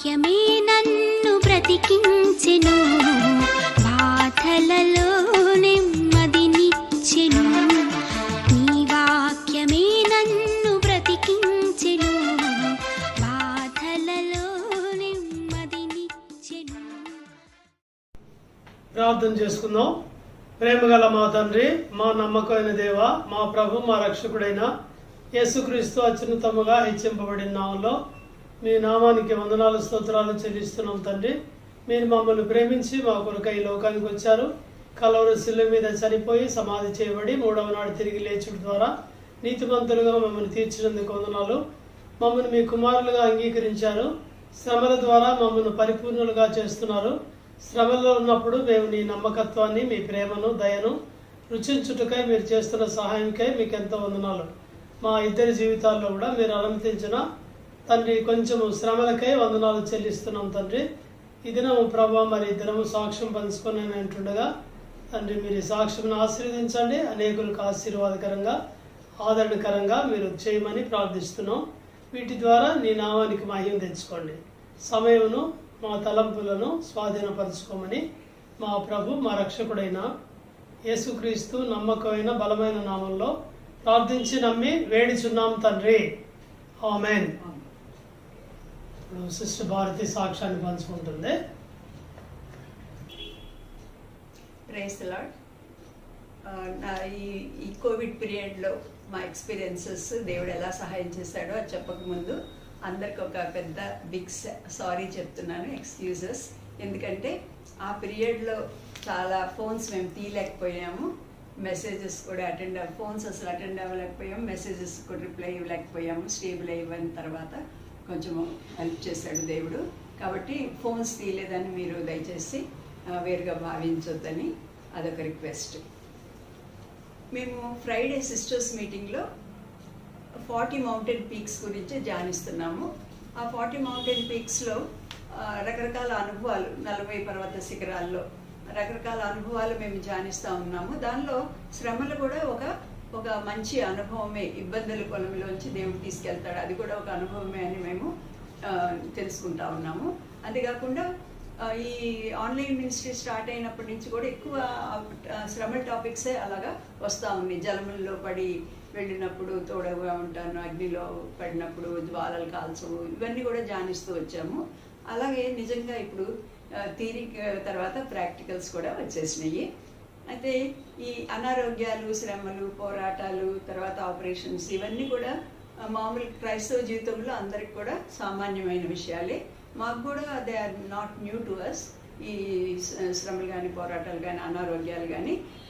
వాక్యమే నన్ను బ్రతికించెను, బాధలలో నెమ్మదినిచ్చెను. నీ వాక్యమే నన్ను బ్రతికించెను, బాధలలో నెమ్మదినిచ్చెను. ప్రార్థన చేసుకుందాం. ప్రేమగల మా తండ్రి, మా నమ్మకమైన దేవ, మా ప్రభు, మా రక్షకుడైన యేసుక్రీస్తు అత్యున్నతముగా హెచ్చింపబడిన నామంలో మీ నామానికి వందనాలు, స్తోత్రాలు చెల్లిస్తున్నాం తండ్రి. మీరు మమ్మల్ని ప్రేమించి మా కొరకు ఈ లోకానికి వచ్చారు. కలవరి శిలువ మీద చనిపోయి సమాధి చేయబడి మూడవ నాడు తిరిగి లేచుట ద్వారా నీతిమంతులుగా మమ్మల్ని తీర్చినందుకు వందనాలు. మమ్మల్ని మీ కుమారులుగా అంగీకరించారు. శ్రమల ద్వారా మమ్మల్ని పరిపూర్ణులుగా చేస్తున్నారు. శ్రమలో ఉన్నప్పుడు మేము నీ నమ్మకత్వాన్ని, మీ ప్రేమను, దయను రుచించుటకై మీరు చేస్తున్న సహాయంకై మీకు ఎంతో వందనాలు. మా ఇద్దరి జీవితాల్లో కూడా మీరు అనుమతించిన తండ్రి కొంచెము శ్రమలకై వందనాలు చెల్లిస్తున్నాం తండ్రి. ఈ దినము ప్రభా మరి దినము సాక్ష్యం పంచుకొని అంటుండగా తండ్రి మీరు ఈ సాక్ష్యం ఆశీర్వదించండి. అనేకులకు ఆశీర్వాదకరంగా, ఆదరణకరంగా మీరు చేయమని ప్రార్థిస్తున్నాం. వీటి ద్వారా నీ నామానికి మహిమ తెచ్చుకోండి. సమయమును, మా తలంపులను స్వాధీనపరచుకోమని మా ప్రభు, మా రక్షకుడైన యేసుక్రీస్తు నమ్మకమైన బలమైన నామంలో ప్రార్థించి నమ్మి వేడిచున్నాం తండ్రి. ఆమేన్. ఇప్పుడు సిస్టర్ భారతి సాక్ష్యాన్ని పంచుకుంటుంది. Praise the lord. నా ఈ కోవిడ్ పీరియడ్లో మా ఎక్స్పీరియన్సెస్ దేవుడు ఎలా సహాయం చేశాడో అది చెప్పకముందు అందరికి ఒక పెద్ద బిగ్ సారీ చెప్తున్నాను, ఎక్స్క్యూజెస్. ఎందుకంటే ఆ పీరియడ్లో చాలా ఫోన్స్ మేము తీయలేకపోయాము, మెసేజెస్ కూడా ఫోన్స్ అసలు అటెండ్ అవ్వలేకపోయాము, మెసేజెస్ కూడా రిప్లై ఇవ్వలేకపోయాము. స్టేబుల్ అయిన తర్వాత కొంచెము హెల్ప్ చేశాడు దేవుడు. కాబట్టి ఫోన్స్ తీయలేదని మీరు దయచేసి వేరుగా భావించొద్దని అదొక రిక్వెస్ట్. మేము ఫ్రైడే సిస్టర్స్ మీటింగ్లో 40 మౌంటైన్ పీక్స్ గురించి ధ్యానిస్తున్నాము. ఆ 40 మౌంటైన్ పీక్స్లో రకరకాల అనుభవాలు, 40 పర్వత శిఖరాల్లో రకరకాల అనుభవాలు మేము ధ్యానిస్తూ ఉన్నాము. దానిలో శ్రమలు కూడా ఒక మంచి అనుభవమే. ఇబ్బందుల పొలంలోంచి దేవుడు తీసుకెళ్తాడు, అది కూడా ఒక అనుభవమే అని మేము తెలుసుకుంటా ఉన్నాము. అంతేకాకుండా ఈ ఆన్లైన్ మినిస్ట్రీ స్టార్ట్ అయినప్పటి నుంచి కూడా ఎక్కువ శ్రమల టాపిక్సే అలాగా వస్తూ ఉన్నాయి. జలముల్లో పడి వెళ్ళినప్పుడు తోడుగా ఉంటాను, అగ్నిలో పడినప్పుడు జ్వాలలు కాల్చవు, ఇవన్నీ కూడా ధ్యానిస్తూ వచ్చాము. అలాగే నిజంగా ఇప్పుడు థియరీ తర్వాత ప్రాక్టికల్స్ కూడా వచ్చేసినాయి. అయితే ఈ అనారోగ్యాలు, శ్రమలు, పోరాటాలు, తర్వాత ఆపరేషన్స్ ఇవన్నీ కూడా మామూలు క్రైస్తవ జీవితంలో అందరికి కూడా సామాన్యమైన విషయాలే. మాకు కూడా they are not new to us, ఈ శ్రమలు కానీ, పోరాటాలు కానీ, అనారోగ్యాలు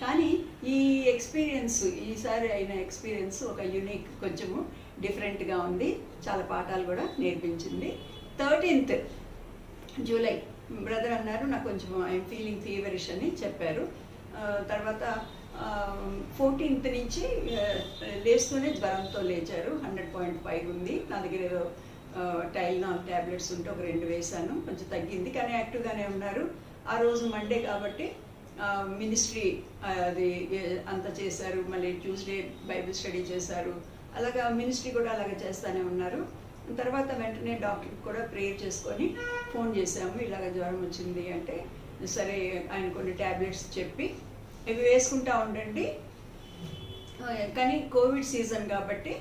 కానీ ఈ ఎక్స్పీరియన్స్, ఈసారి అయిన ఎక్స్పీరియన్స్ ఒక యూనిక్, కొంచెము డిఫరెంట్గా ఉంది. చాలా పాఠాలు కూడా నేర్పించింది. 13th జూలై బ్రదర్ అన్నారు, నాకు కొంచెం ఐఎమ్ ఫీలింగ్ ఫీవరిష్ అని చెప్పారు. తర్వాత 14th నుంచి లేస్తూనే జ్వరంతో లేచారు. 100.5 ఉంది. నా దగ్గర ఏదో టైల్నాల్ ట్యాబ్లెట్స్ ఉంటే ఒక 2 వేసాను, కొంచెం తగ్గింది, కానీ యాక్టివ్గానే ఉన్నారు. ఆ రోజు మండే కాబట్టి మినిస్ట్రీ అది అంతా చేశారు. మళ్ళీ ట్యూస్డే బైబిల్ స్టడీ చేశారు. అలాగా మినిస్ట్రీ కూడా అలాగే చేస్తూనే ఉన్నారు. తర్వాత వెంటనే డాక్టర్కి కూడా ప్రేయర్ చేసుకొని ఫోన్ చేసాము, ఇలాగ జ్వరం వచ్చింది అంటే సరే ఆయన కొన్ని ట్యాబ్లెట్స్ చెప్పి ఇవి వేసుకుంటా ఉండండి, కానీ కోవిడ్ సీజన్ కాబట్టి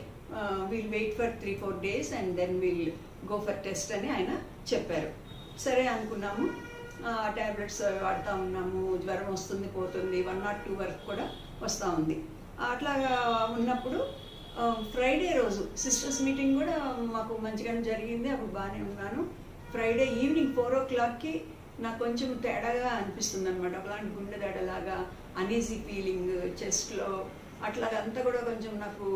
we'll wait for 3-4 days and then we'll go for test అని ఆయన చెప్పారు. సరే అనుకున్నాము. ఆ ట్యాబ్లెట్స్ వాడుతూ ఉన్నాము. జ్వరం వస్తుంది, పోతుంది, 1 or 2 వరకు కూడా వస్తూ ఉంది. అట్లాగా ఉన్నప్పుడు ఫ్రైడే రోజు సిస్టర్స్ మీటింగ్ కూడా మాకు మంచిగానే జరిగింది. అప్పుడు బాగానే ఉన్నాను. ఫ్రైడే ఈవినింగ్ 4 o'clockకి నాకు కొంచెం తేడాగా అనిపిస్తుంది అనమాట. ఒకలాంటి గుండె తేడాలాగా, అనీజీ ఫీలింగ్ చెస్ట్లో, అట్లాగా అంతా కూడా కొంచెం నాకు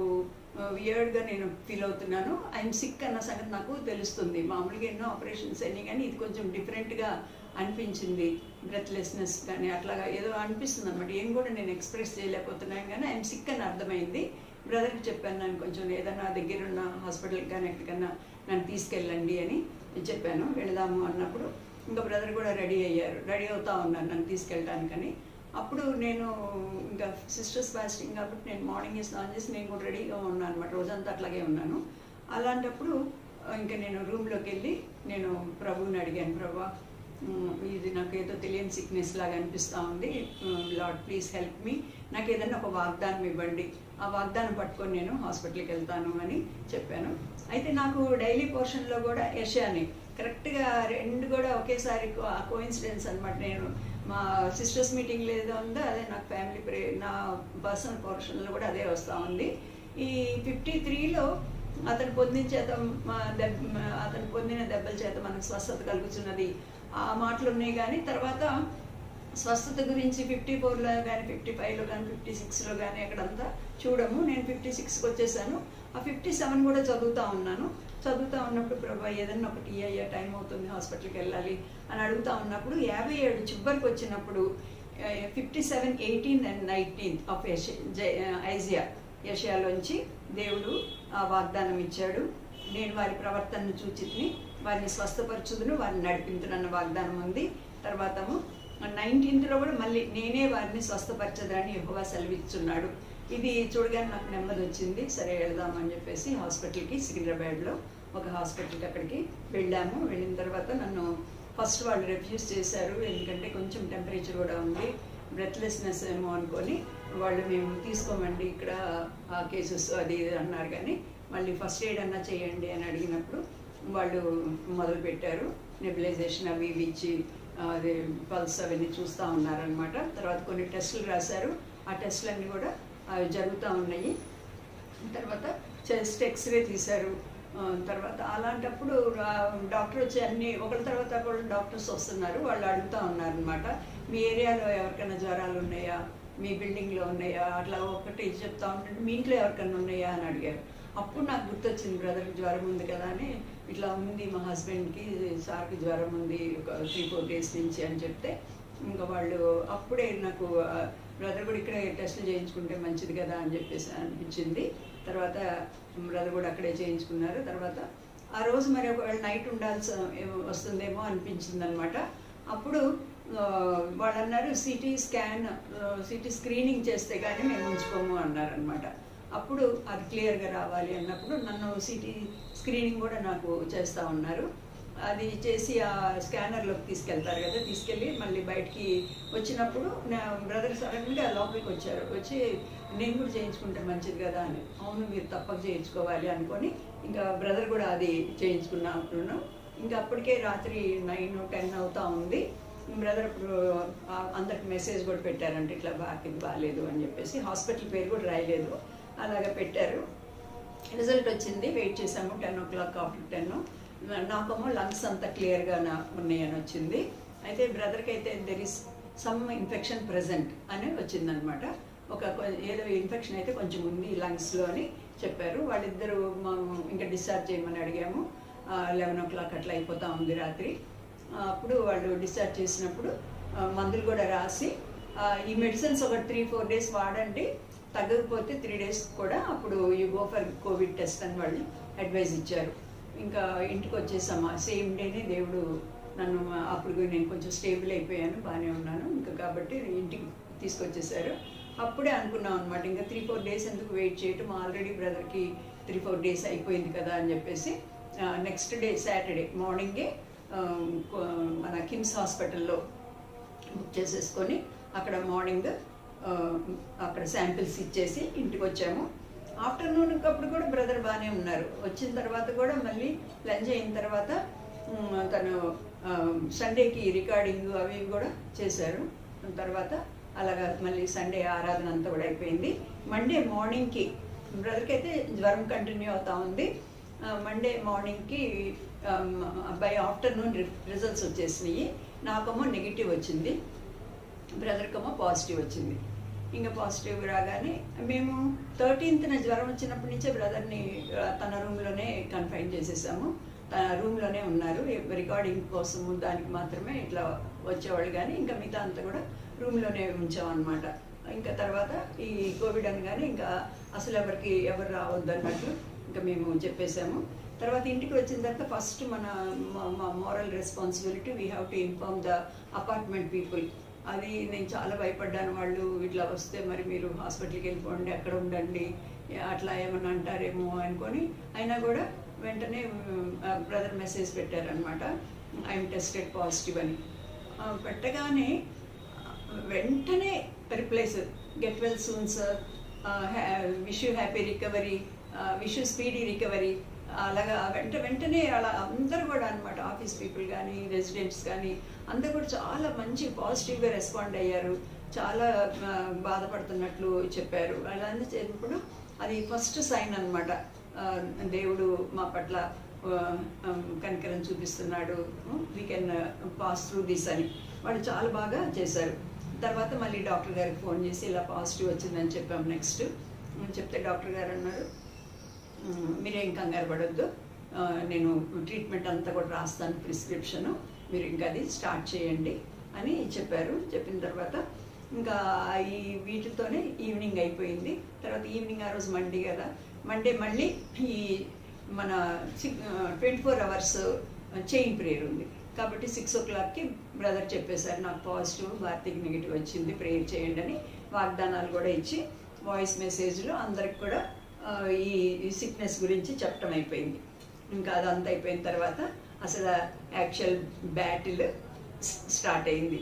వియర్డ్గా నేను ఫీల్ అవుతున్నాను. ఐఎమ్ సిక్ అన్న సంగతి నాకు తెలుస్తుంది. మామూలుగా ఎన్నో ఆపరేషన్స్ అయినాయి, కానీ ఇది కొంచెం డిఫరెంట్గా అనిపించింది. బ్రెత్లెస్నెస్ కానీ అట్లాగా ఏదో అనిపిస్తుంది అనమాట. ఏం కూడా నేను ఎక్స్ప్రెస్ చేయలేకపోతున్నాను, కానీ ఐఎమ్ సిక్ అని అర్థమైంది. బ్రదర్కి చెప్పాను, నన్ను కొంచెం ఏదన్నా దగ్గరున్న హాస్పిటల్కి కానీ ఎక్కడికన్నా నన్ను తీసుకెళ్ళండి అని చెప్పాను. వెళదాము అన్నప్పుడు ఇంకా బ్రదర్ కూడా రెడీ అయ్యారు. రెడీ అవుతా ఉన్నాను నన్ను తీసుకెళ్ళడానికని. అప్పుడు నేను ఇంకా సిస్టర్స్ ఫాస్టింగ్ కాబట్టి నేను మార్నింగ్ స్నానం చేసి నేను కూడా రెడీగా ఉన్నాను అనమాట. రోజంతా అట్లాగే ఉన్నాను. అలాంటప్పుడు ఇంకా నేను రూమ్లోకి వెళ్ళి నేను ప్రభువుని అడిగాను, ప్రభా ఇది నాకు ఏదో తెలియని సిక్నెస్ లాగా అనిపిస్తూ ఉంది, లార్డ్ ప్లీజ్ హెల్ప్ మీ, నాకు ఏదైనా ఒక వాగ్దానం ఇవ్వండి, ఆ వాగ్దానం పట్టుకొని నేను హాస్పిటల్కి వెళ్తాను అని చెప్పాను. అయితే నాకు డైలీ పోర్షన్లో కూడా యెషయాని కరెక్ట్గా 2 కూడా ఒకేసారి కోఇన్సిడెన్స్ అనమాట. నేను మా సిస్టర్స్ మీటింగ్లో ఏదో ఉందో అదే నాకు ఫ్యామిలీ నా పర్సనల్ పోర్షన్లో కూడా అదే వస్తూ ఉంది. ఈ 53లో అతను పొందిన దెబ్బల చేత మనకు స్వస్థత కలుగుతున్నది ఆ మాటలు ఉన్నాయి. కానీ తర్వాత స్వస్థత గురించి 54లో కానీ 55లో కానీ 56లో కానీ అక్కడంతా చూడము. నేను 56కి వచ్చేసాను. ఆ 57 కూడా చదువుతూ ఉన్నప్పుడు ప్రభా ఏదన్నా ఒకటి అయ్యా టైం అవుతుంది హాస్పిటల్కి వెళ్ళాలి అని అడుగుతూ ఉన్నప్పుడు 57 చివరికి వచ్చినప్పుడు 57, 18 and 19 ఆఫ్ యెషయాలోంచి దేవుడు ఆ వాగ్దానం ఇచ్చాడు. నేను వారి ప్రవర్తనను చూచితిని, వారిని స్వస్థపరచుదును, వారిని నడిపించునన్న వాగ్దానం ఉంది. తర్వాత 19లో కూడా మళ్ళీ నేనే వారిని స్వస్థపరచదని యెహోవా సెలవిస్తున్నాడు. ఇది చూడగానే నాకు నెమ్మది వచ్చింది. సరే వెళ్దామని చెప్పేసి హాస్పిటల్కి, సికింద్రాబాద్లో ఒక హాస్పిటల్కి అక్కడికి వెళ్ళాము. వెళ్ళిన తర్వాత నన్ను ఫస్ట్ వాళ్ళు రిఫ్యూజ్ చేశారు, ఎందుకంటే కొంచెం టెంపరేచర్ కూడా ఉంది, బ్రెత్లెస్నెస్ ఏమో అనుకొని వాళ్ళు మేము తీసుకోమండి ఇక్కడ ఆ కేసెస్ అది అన్నారు. కానీ మళ్ళీ ఫస్ట్ ఎయిడ్ అన్నా చేయండి అని అడిగినప్పుడు వాళ్ళు మొదలుపెట్టారు నెబులైజేషన్ అవి ఇవి ఇచ్చి అదే పల్స్ అవన్నీ చూస్తూ ఉన్నారనమాట. తర్వాత కొన్ని టెస్టులు రాశారు, ఆ టెస్టులన్నీ కూడా జరుగుతూ ఉన్నాయి. తర్వాత చెస్ట్ ఎక్స్రే తీశారు. తర్వాత అలాంటప్పుడు డాక్టర్ వచ్చి అన్ని ఒకరి తర్వాత ఒకరు డాక్టర్స్ వస్తున్నారు, వాళ్ళు అడుగుతూ ఉన్నారనమాట, మీ ఏరియాలో ఎవరికైనా జ్వరాలు ఉన్నాయా, మీ బిల్డింగ్లో ఉన్నాయా, అట్లా ఒకటి చెప్తా ఉంటుంటే మీ ఇంట్లో ఎవరికైనా ఉన్నాయా అని అడిగారు. అప్పుడు నాకు గుర్తొచ్చింది, బ్రదర్కి జ్వరం ఉంది కదా అని, ఇట్లా ఉంది మా హస్బెండ్కి, సార్కి జ్వరం ఉంది ఒక 3-4 డేస్ నుంచి అని చెప్తే ఇంకా వాళ్ళు అప్పుడే నాకు బ్రదర్ కూడా ఇక్కడే టెస్టులు చేయించుకుంటే మంచిది కదా అని చెప్పేసి అనిపించింది. తర్వాత బ్రదర్ కూడా అక్కడే చేయించుకున్నారు. తర్వాత ఆ రోజు మరి ఒకవేళ నైట్ ఉండాల్సి వస్తుందేమో అనిపించింది అనమాట. అప్పుడు వాళ్ళు అన్నారు సిటీ స్క్రీనింగ్ చేస్తే కానీ మేము ఉంచుకోము అన్నారనమాట. అప్పుడు అది క్లియర్గా రావాలి అన్నప్పుడు నన్ను సిటీ స్క్రీనింగ్ కూడా నాకు చేస్తూ ఉన్నారు. అది చేసి ఆ స్కానర్లోకి తీసుకెళ్తారు కదా, తీసుకెళ్ళి మళ్ళీ బయటికి వచ్చినప్పుడు నా బ్రదర్ సడన్గా లోపలికి వచ్చారు. వచ్చి నేను కూడా చేయించుకుంటే మంచిది కదా అని, అవును మీరు తప్పక చేయించుకోవాలి అనుకొని ఇంకా బ్రదర్ కూడా అది చేయించుకున్నాను. ఇంకా అప్పటికే రాత్రి 9-10 అవుతా ఉంది. బ్రదర్ ఇప్పుడు అందరికి మెసేజ్ కూడా పెట్టారంటే ఇట్లా ఇది బాగాలేదు అని చెప్పేసి, హాస్పిటల్ పేరు కూడా రాయలేదు, అలాగా పెట్టారు. రిజల్ట్ వచ్చింది, వెయిట్ చేసాము. 10 o'clock ఆఫ్టర్ 10 నాకేమో లంగ్స్ అంతా క్లియర్గా ఉన్నాయని వచ్చింది. అయితే బ్రదర్కి అయితే there is some infection present అని వచ్చిందనమాట. ఏదో ఇన్ఫెక్షన్ అయితే కొంచెం ఉంది లంగ్స్లో అని చెప్పారు. వాళ్ళిద్దరూ ఇంకా డిశ్చార్జ్ చేయమని అడిగాము. 11 o'clock అట్లా అయిపోతూ ఉంది రాత్రి. అప్పుడు వాళ్ళు డిశ్చార్జ్ చేసినప్పుడు మందులు కూడా రాసి ఈ మెడిసిన్స్ ఒక 3-4 days వాడండి, తగ్గకపోతే 3 days కూడా అప్పుడు you go for Covid test అని వాళ్ళు అడ్వైజ్ ఇచ్చారు. ఇంకా ఇంటికి వచ్చేసాము. సేమ్ డేనే దేవుడు నన్ను అప్పుడు నేను కొంచెం స్టేబుల్ అయిపోయాను, బాగానే ఉన్నాను ఇంకా, కాబట్టి ఇంటికి తీసుకొచ్చేసారు. అప్పుడే అనుకున్నాం అనమాట, ఇంకా 3-4 days ఎందుకు వెయిట్ చేయటం, ఆల్రెడీ బ్రదర్కి 3-4 days అయిపోయింది కదా అని చెప్పేసి నెక్స్ట్ డే సాటర్డే మార్నింగే మన కిమ్స్ హాస్పిటల్లో బుక్ చేసేసుకొని అక్కడ మార్నింగ్ అక్కడ శాంపిల్స్ ఇచ్చేసి ఇంటికి వచ్చాము. ఆఫ్టర్నూన్ అప్పుడు కూడా బ్రదర్ బాగానే ఉన్నారు. వచ్చిన తర్వాత కూడా మళ్ళీ లంచ్ అయిన తర్వాత తను సండేకి రికార్డింగ్ అవి కూడా చేశారు. తర్వాత అలాగా మళ్ళీ సండే ఆరాధన అంతా కూడా అయిపోయింది. మండే మార్నింగ్కి బ్రదర్కి అయితే జ్వరం కంటిన్యూ అవుతూ ఉంది. మండే మార్నింగ్కి బై ఆఫ్టర్నూన్ రిజల్ట్స్ వచ్చేసినాయి. నాకేమో నెగిటివ్ వచ్చింది, బ్రదర్కేమో పాజిటివ్ వచ్చింది. ఇంకా పాజిటివ్ రాగానే మేము 13th జ్వరం వచ్చినప్పటి నుంచే బ్రదర్ని తన రూమ్లోనే కన్ఫైన్ చేసేసాము. తన రూమ్లోనే ఉన్నారు, రికార్డింగ్ కోసము దానికి మాత్రమే ఇట్లా వచ్చేవాళ్ళు, కానీ ఇంకా మిగతా అంతా కూడా రూమ్లోనే ఉంచామన్నమాట. ఇంకా తర్వాత ఈ కోవిడ్ అనగానే ఇంకా అసలు ఎవరు రావద్దు అన్నట్టు ఇంకా మేము చెప్పేసాము. తర్వాత ఇంటికి వచ్చిన తర్వాత ఫస్ట్ మన moral responsibility we have to inform the apartment people. అది నేను చాలా భయపడ్డాను. వాళ్ళు ఇట్లా వస్తే మరి మీరు హాస్పిటల్కి వెళ్ళిపోండి, అక్కడ ఉండండి, అట్లా ఏమన్నా అంటారేమో అనుకొని అయినా కూడా వెంటనే బ్రదర్ మెసేజ్ పెట్టారనమాట, ఐఎమ్ టెస్టెడ్ పాజిటివ్ అని. పెట్టగానే వెంటనే replies, get well soon sir, wish you happy recovery, wish you speedy recovery. అలాగా వెంటనే అలా అందరూ కూడా అనమాట, ఆఫీస్ పీపుల్ కానీ రెసిడెంట్స్ కానీ అందరూ కూడా చాలా మంచి పాజిటివ్గా రెస్పాండ్ అయ్యారు. చాలా బాధపడుతున్నట్లు చెప్పారు. అలా చెప్పినప్పుడు అది ఫస్ట్ సైన్ అనమాట, దేవుడు మా పట్ల కనికరం చూపిస్తున్నాడు, we can pass through this అని వాళ్ళు చాలా బాగా చేశారు. తర్వాత మళ్ళీ డాక్టర్ గారికి ఫోన్ చేసి ఇలా పాజిటివ్ వచ్చిందని చెప్పాము. నెక్స్ట్ చెప్తే డాక్టర్ గారు అన్నారు, మీరేం కంగారు పడొద్దు, నేను ట్రీట్మెంట్ అంతా కూడా రాస్తాను, ప్రిస్క్రిప్షను, మీరు ఇంకా అది స్టార్ట్ చేయండి అని చెప్పారు. చెప్పిన తర్వాత ఇంకా ఈ వీటితోనే ఈవినింగ్ అయిపోయింది. తర్వాత ఈవినింగ్ ఆ రోజు మండే కదా, మండే మళ్ళీ ఈ మన 24 hours చైన్ ప్రేయర్ ఉంది కాబట్టి 6 o'clockకి బ్రదర్ చెప్పేశారు, నాకు పాజిటివ్, భారతికి నెగిటివ్ వచ్చింది, ప్రేయర్ చేయండి అని వాగ్దానాలు కూడా ఇచ్చి వాయిస్ మెసేజ్లో అందరికి కూడా ఈ సిక్నెస్ గురించి చెప్పడం అయిపోయింది. ఇంకా అదంతా అయిపోయిన తర్వాత అసలు యాక్చువల్ బ్యాటిల్ స్టార్ట్ అయింది.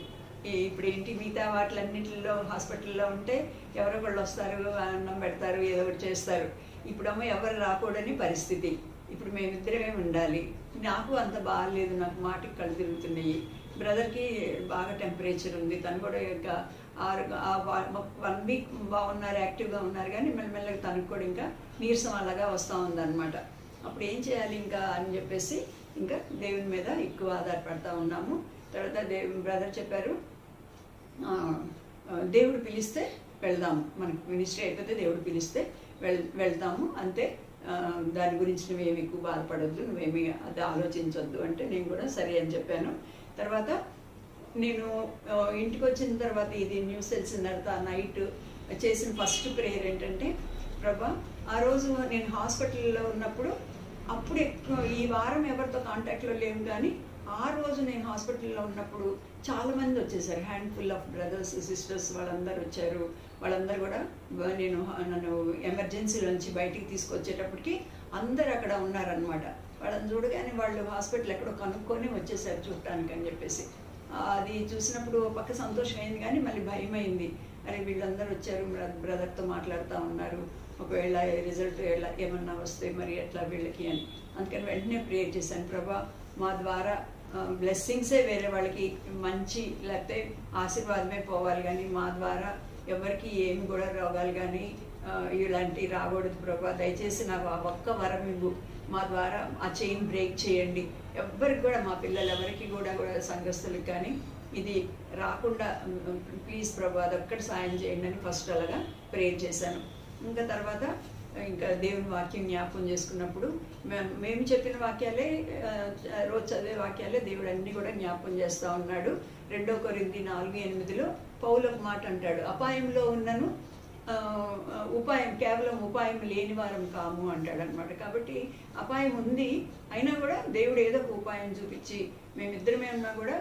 ఇప్పుడు ఏంటి, మిగతా వాటిలన్నింటిలో హాస్పిటల్లో ఉంటే ఎవరో వాళ్ళు వస్తారు, అన్నం పెడతారు, ఏదో ఒకటి చేస్తారు. ఇప్పుడమ్మ ఎవరు రాకూడని పరిస్థితి. ఇప్పుడు మేమిద్దరమే ఉండాలి. నాకు అంత బాగాలేదు, నాకు మాటకి కళ్ళు తిరుగుతున్నాయి. బ్రదర్కి బాగా టెంపరేచర్ ఉంది, తను కూడా ఇంకా 1 week బాగున్నారు, యాక్టివ్గా ఉన్నారు, కానీ మెల్లమెల్లగా తనకు కూడా ఇంకా నీరసం అలాగా వస్తూ ఉందన్నమాట. అప్పుడు ఏం చేయాలి ఇంకా అని చెప్పేసి ఇంకా దేవుని మీద ఎక్కువ ఆధారపడతా ఉన్నాము. తర్వాత బ్రదర్ చెప్పారు, దేవుడు పిలిస్తే వెళ్దాము, మనకి మినిస్ట్రీ అయిపోతే దేవుడు పిలిస్తే వెళ్తాము అంతే, దాని గురించి నువ్వేమి ఎక్కువ బాధపడొద్దు, నువ్వేమి అది ఆలోచించొద్దు అంటే నేను కూడా సరే అని చెప్పాను. తర్వాత నేను ఇంటికి వచ్చిన తర్వాత ఇది న్యూస్ తెలిసిన తర్వాత నైట్ చేసిన ఫస్ట్ ప్రేయర్ ఏంటంటే, ప్రభా ఆ రోజు నేను హాస్పిటల్లో ఉన్నప్పుడు అప్పుడు ఈ వారం ఎవరితో కాంటాక్ట్లో లేవు, కానీ ఆ రోజు నేను హాస్పిటల్లో ఉన్నప్పుడు చాలామంది వచ్చేసారు, హ్యాండ్ఫుల్ ఆఫ్ బ్రదర్స్ సిస్టర్స్ వాళ్ళందరూ వచ్చారు. వాళ్ళందరూ కూడా నన్ను ఎమర్జెన్సీలోంచి బయటికి తీసుకొచ్చేటప్పటికి అందరు అక్కడ ఉన్నారనమాట. వాళ్ళని చూడగానే వాళ్ళు హాస్పిటల్ ఎక్కడో కనుక్కొని వచ్చేసారు చూడటానికి అని చెప్పేసి. అది చూసినప్పుడు పక్క సంతోషం అయింది, కానీ మళ్ళీ భయమైంది. అరే వీళ్ళందరూ వచ్చారు, బ్రదర్తో మాట్లాడుతూ ఉన్నారు, ఒకవేళ రిజల్ట్ ఏమన్నా వస్తే మరి ఎట్లా వీళ్ళకి అని. అందుకని వెంటనే ప్రేయర్ చేశాను, ప్రభా మా ద్వారా బ్లెస్సింగ్సే వేరే వాళ్ళకి మంచి లేకపోతే ఆశీర్వాదమే పోవాలి, కానీ మా ద్వారా ఎవరికి ఏమి కూడా రోగాలు కానీ ఇలాంటివి రాకూడదు ప్రభా. దయచేసి నాకు ఆ ఒక్క వరం ఇవ్వు, మా ద్వారా ఆ చైన్ బ్రేక్ చేయండి, ఎవ్వరికి కూడా మా పిల్లలు ఎవరికి కూడా సంఘస్థులకు కానీ ఇది రాకుండా ప్లీజ్ ప్రభా అదొక్కటి సాయం చేయండి అని ఫస్ట్ అలాగా ప్రేయర్ చేశాను. ఇంకా తర్వాత ఇంకా దేవుని వాక్యం జ్ఞాపకం చేసుకున్నప్పుడు మేము చెప్పిన వాక్యాలే, రోజు చదివే వాక్యాలే దేవుడు అన్నీ కూడా జ్ఞాపకం చేస్తూ ఉన్నాడు. 2 Corinthians 4:8 పౌలు ఒక మాట అంటాడు, అపాయంలో ఉన్నను ఉపాయం కేవలం ఉపాయం లేని వారం కాము అంటాడు అనమాట. కాబట్టి అపాయం ఉంది, అయినా కూడా దేవుడు ఏదో ఒక ఉపాయం చూపించి మేమిద్దరమే ఉన్నా కూడా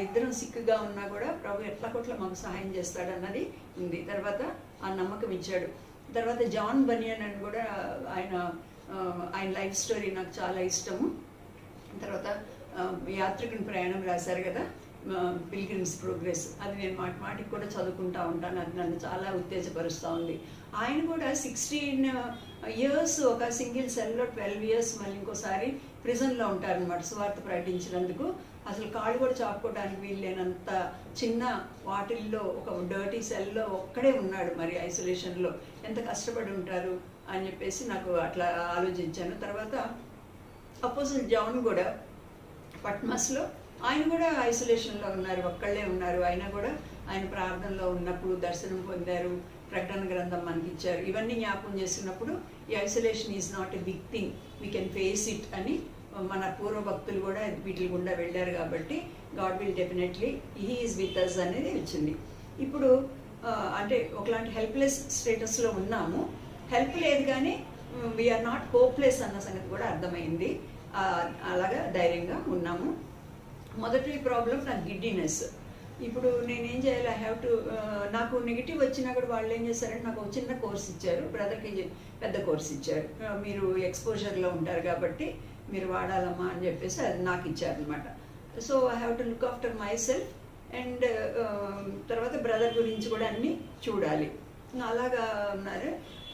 ఇద్దరం సిక్కుగా ఉన్నా కూడా ప్రభు ఎట్లా కొట్ల మాకు సహాయం చేస్తాడు అన్నది ఉంది. తర్వాత ఆ నమ్మకం ఇచ్చాడు. తర్వాత జాన్ బనియన్ అని కూడా ఆయన లైఫ్ స్టోరీ నాకు చాలా ఇష్టము. తర్వాత యాత్రికుని ప్రయాణం రాశారు కదా, పిల్గ్రిమ్స్ ప్రోగ్రెస్, అది నేను మాటికి కూడా చదువుకుంటూ ఉంటాను, అది నన్ను చాలా ఉత్తేజపరుస్తూ ఉంది. ఆయన కూడా 16 years ఒక సింగిల్ సెల్లో, 12 years మళ్ళీ ఇంకోసారి ప్రిజన్లో ఉంటారనమాట సువార్త ప్రకటించినందుకు. అసలు కాళ్ళు కూడా చాపుకోవడానికి వీల్లేనంత చిన్న వాటిల్లో ఒక డర్టీ సెల్లో ఒక్కడే ఉన్నాడు, మరి ఐసోలేషన్లో ఎంత కష్టపడి ఉంటారు అని చెప్పేసి నాకు అట్లా ఆలోచించాను. తర్వాత అపోజిల్ జాన్ కూడా పట్మస్లో ఆయన కూడా ఐసోలేషన్లో ఉన్నారు, ఒక్కళ్ళే ఉన్నారు. అయినా కూడా ఆయన ప్రార్థనలో ఉన్నప్పుడు దర్శనం పొందారు, ప్రకటన గ్రంథం మనకి ఇచ్చారు. ఇవన్నీ జ్ఞాపకం చేసినప్పుడు ఈ isolation is not a big thing, we can face it అని మన పూర్వ భక్తులు కూడా వీటి గుండా వెళ్ళారు. కాబట్టి God will definitely he is with us అనేది వచ్చింది. ఇప్పుడు అంటే ఒకలాంటి హెల్ప్లెస్ స్టేటస్లో ఉన్నాము, హెల్ప్ లేదు కానీ వీఆర్ నాట్ హోప్లెస్ అన్న సంగతి కూడా అర్థమైంది. అలాగా ధైర్యంగా ఉన్నాము. మొదటి ప్రాబ్లం నాకు గిడ్డినెస్. ఇప్పుడు నేనేం చేయాలి, ఐ హ్యావ్ టు, నాకు నెగిటివ్ వచ్చినా కూడా వాళ్ళు ఏం చేశారంటే నాకు ఒక చిన్న కోర్స్ ఇచ్చారు, బ్రదర్కి పెద్ద కోర్స్ ఇచ్చారు. మీరు ఎక్స్పోజర్లో ఉంటారు కాబట్టి మీరు వాడాలమ్మా అని చెప్పేసి అది నాకు ఇచ్చారనమాట. So I have to look after my self and తర్వాత బ్రదర్ గురించి కూడా అన్నీ చూడాలి. అలాగా ఉన్నారు.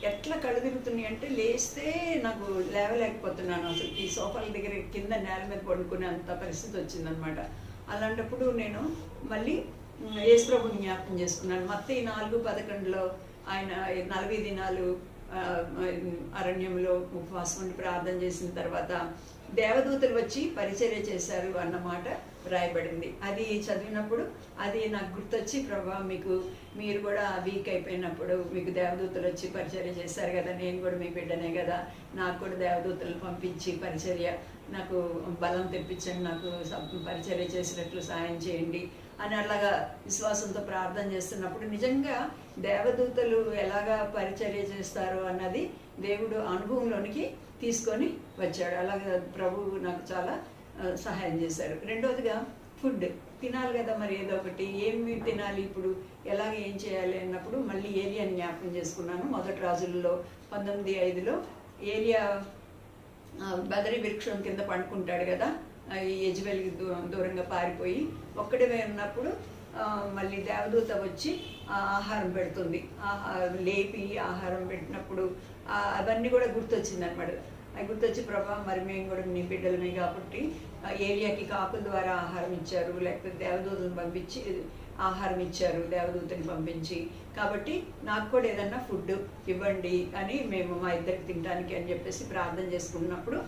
ఎట్లా కళ్ళు తిరుగుతున్నాయి అంటే లేస్తే నాకు లేవలేకపోతున్నాను, అసలు ఈ సోఫాల దగ్గర కింద నేల మీద పడుకునే అంత పరిస్థితి వచ్చిందనమాట. అలాంటప్పుడు నేను మళ్ళీ యేసుప్రభుని జ్ఞాపకం చేసుకున్నాను. మత్తయి 4:11 ఆయన 40 దినాలు అరణ్యంలో ఉపవాసం ఉండి ప్రార్థన చేసిన తర్వాత దేవదూతలు వచ్చి పరిచర్య చేశారు అన్నమాట రాయబడింది. అది చదివినప్పుడు అది నాకు గుర్తొచ్చి, ప్రభా మీరు కూడా వీక్ అయిపోయినప్పుడు మీకు దేవదూతలు వచ్చి పరిచర్య చేశారు కదా, నేను కూడా మీ బిడ్డనే కదా, నాకు కూడా దేవదూతలు పంపించి పరిచర్య నాకు బలం తెప్పించండి, నాకు పరిచర్య చేసినట్లు సాయం చేయండి అని అలాగా విశ్వాసంతో ప్రార్థన చేస్తున్నప్పుడు నిజంగా దేవదూతలు ఎలాగా పరిచర్య చేస్తారు అన్నది దేవుడు అనుభవంలోనికి తీసుకొని వచ్చాడు. అలాగే ప్రభువు నాకు చాలా సహాయం చేశారు. రెండవదిగా ఫుడ్ తినాలి కదా, మరి ఏదో ఒకటి ఏమి తినాలి, ఇప్పుడు ఎలాగ ఏం చేయాలి అన్నప్పుడు మళ్ళీ ఏలియాని జ్ఞాపకం చేసుకున్నాను. మొదటి రాజుల్లో 19:5 ఏలియా బదరి వృక్షం కింద పండుకుంటాడు కదా, ఈ యెజబెల్కి దూరంగా పారిపోయి ఒక్కడే ఉన్నప్పుడు మళ్ళీ దేవదూత వచ్చి ఆహారం పెడుతుంది. లేపి ఆహారం పెట్టినప్పుడు అవన్నీ కూడా గుర్తొచ్చింది అనమాట. అది గుర్తొచ్చి, ప్రభా మరి మేము కూడా నీ బిడ్డలమే కాబట్టి ఏలియాకి కాకుల ద్వారా ఆహారం ఇచ్చారు, లేకపోతే దేవదూతను పంపించి ఆహారం ఇచ్చారు, దేవదూతని పంపించి, కాబట్టి నాకు కూడా ఏదన్నా ఫుడ్ ఇవ్వండి అని మేము మా ఇద్దరికి తినడానికి అని చెప్పేసి ప్రార్థన చేసుకున్నప్పుడు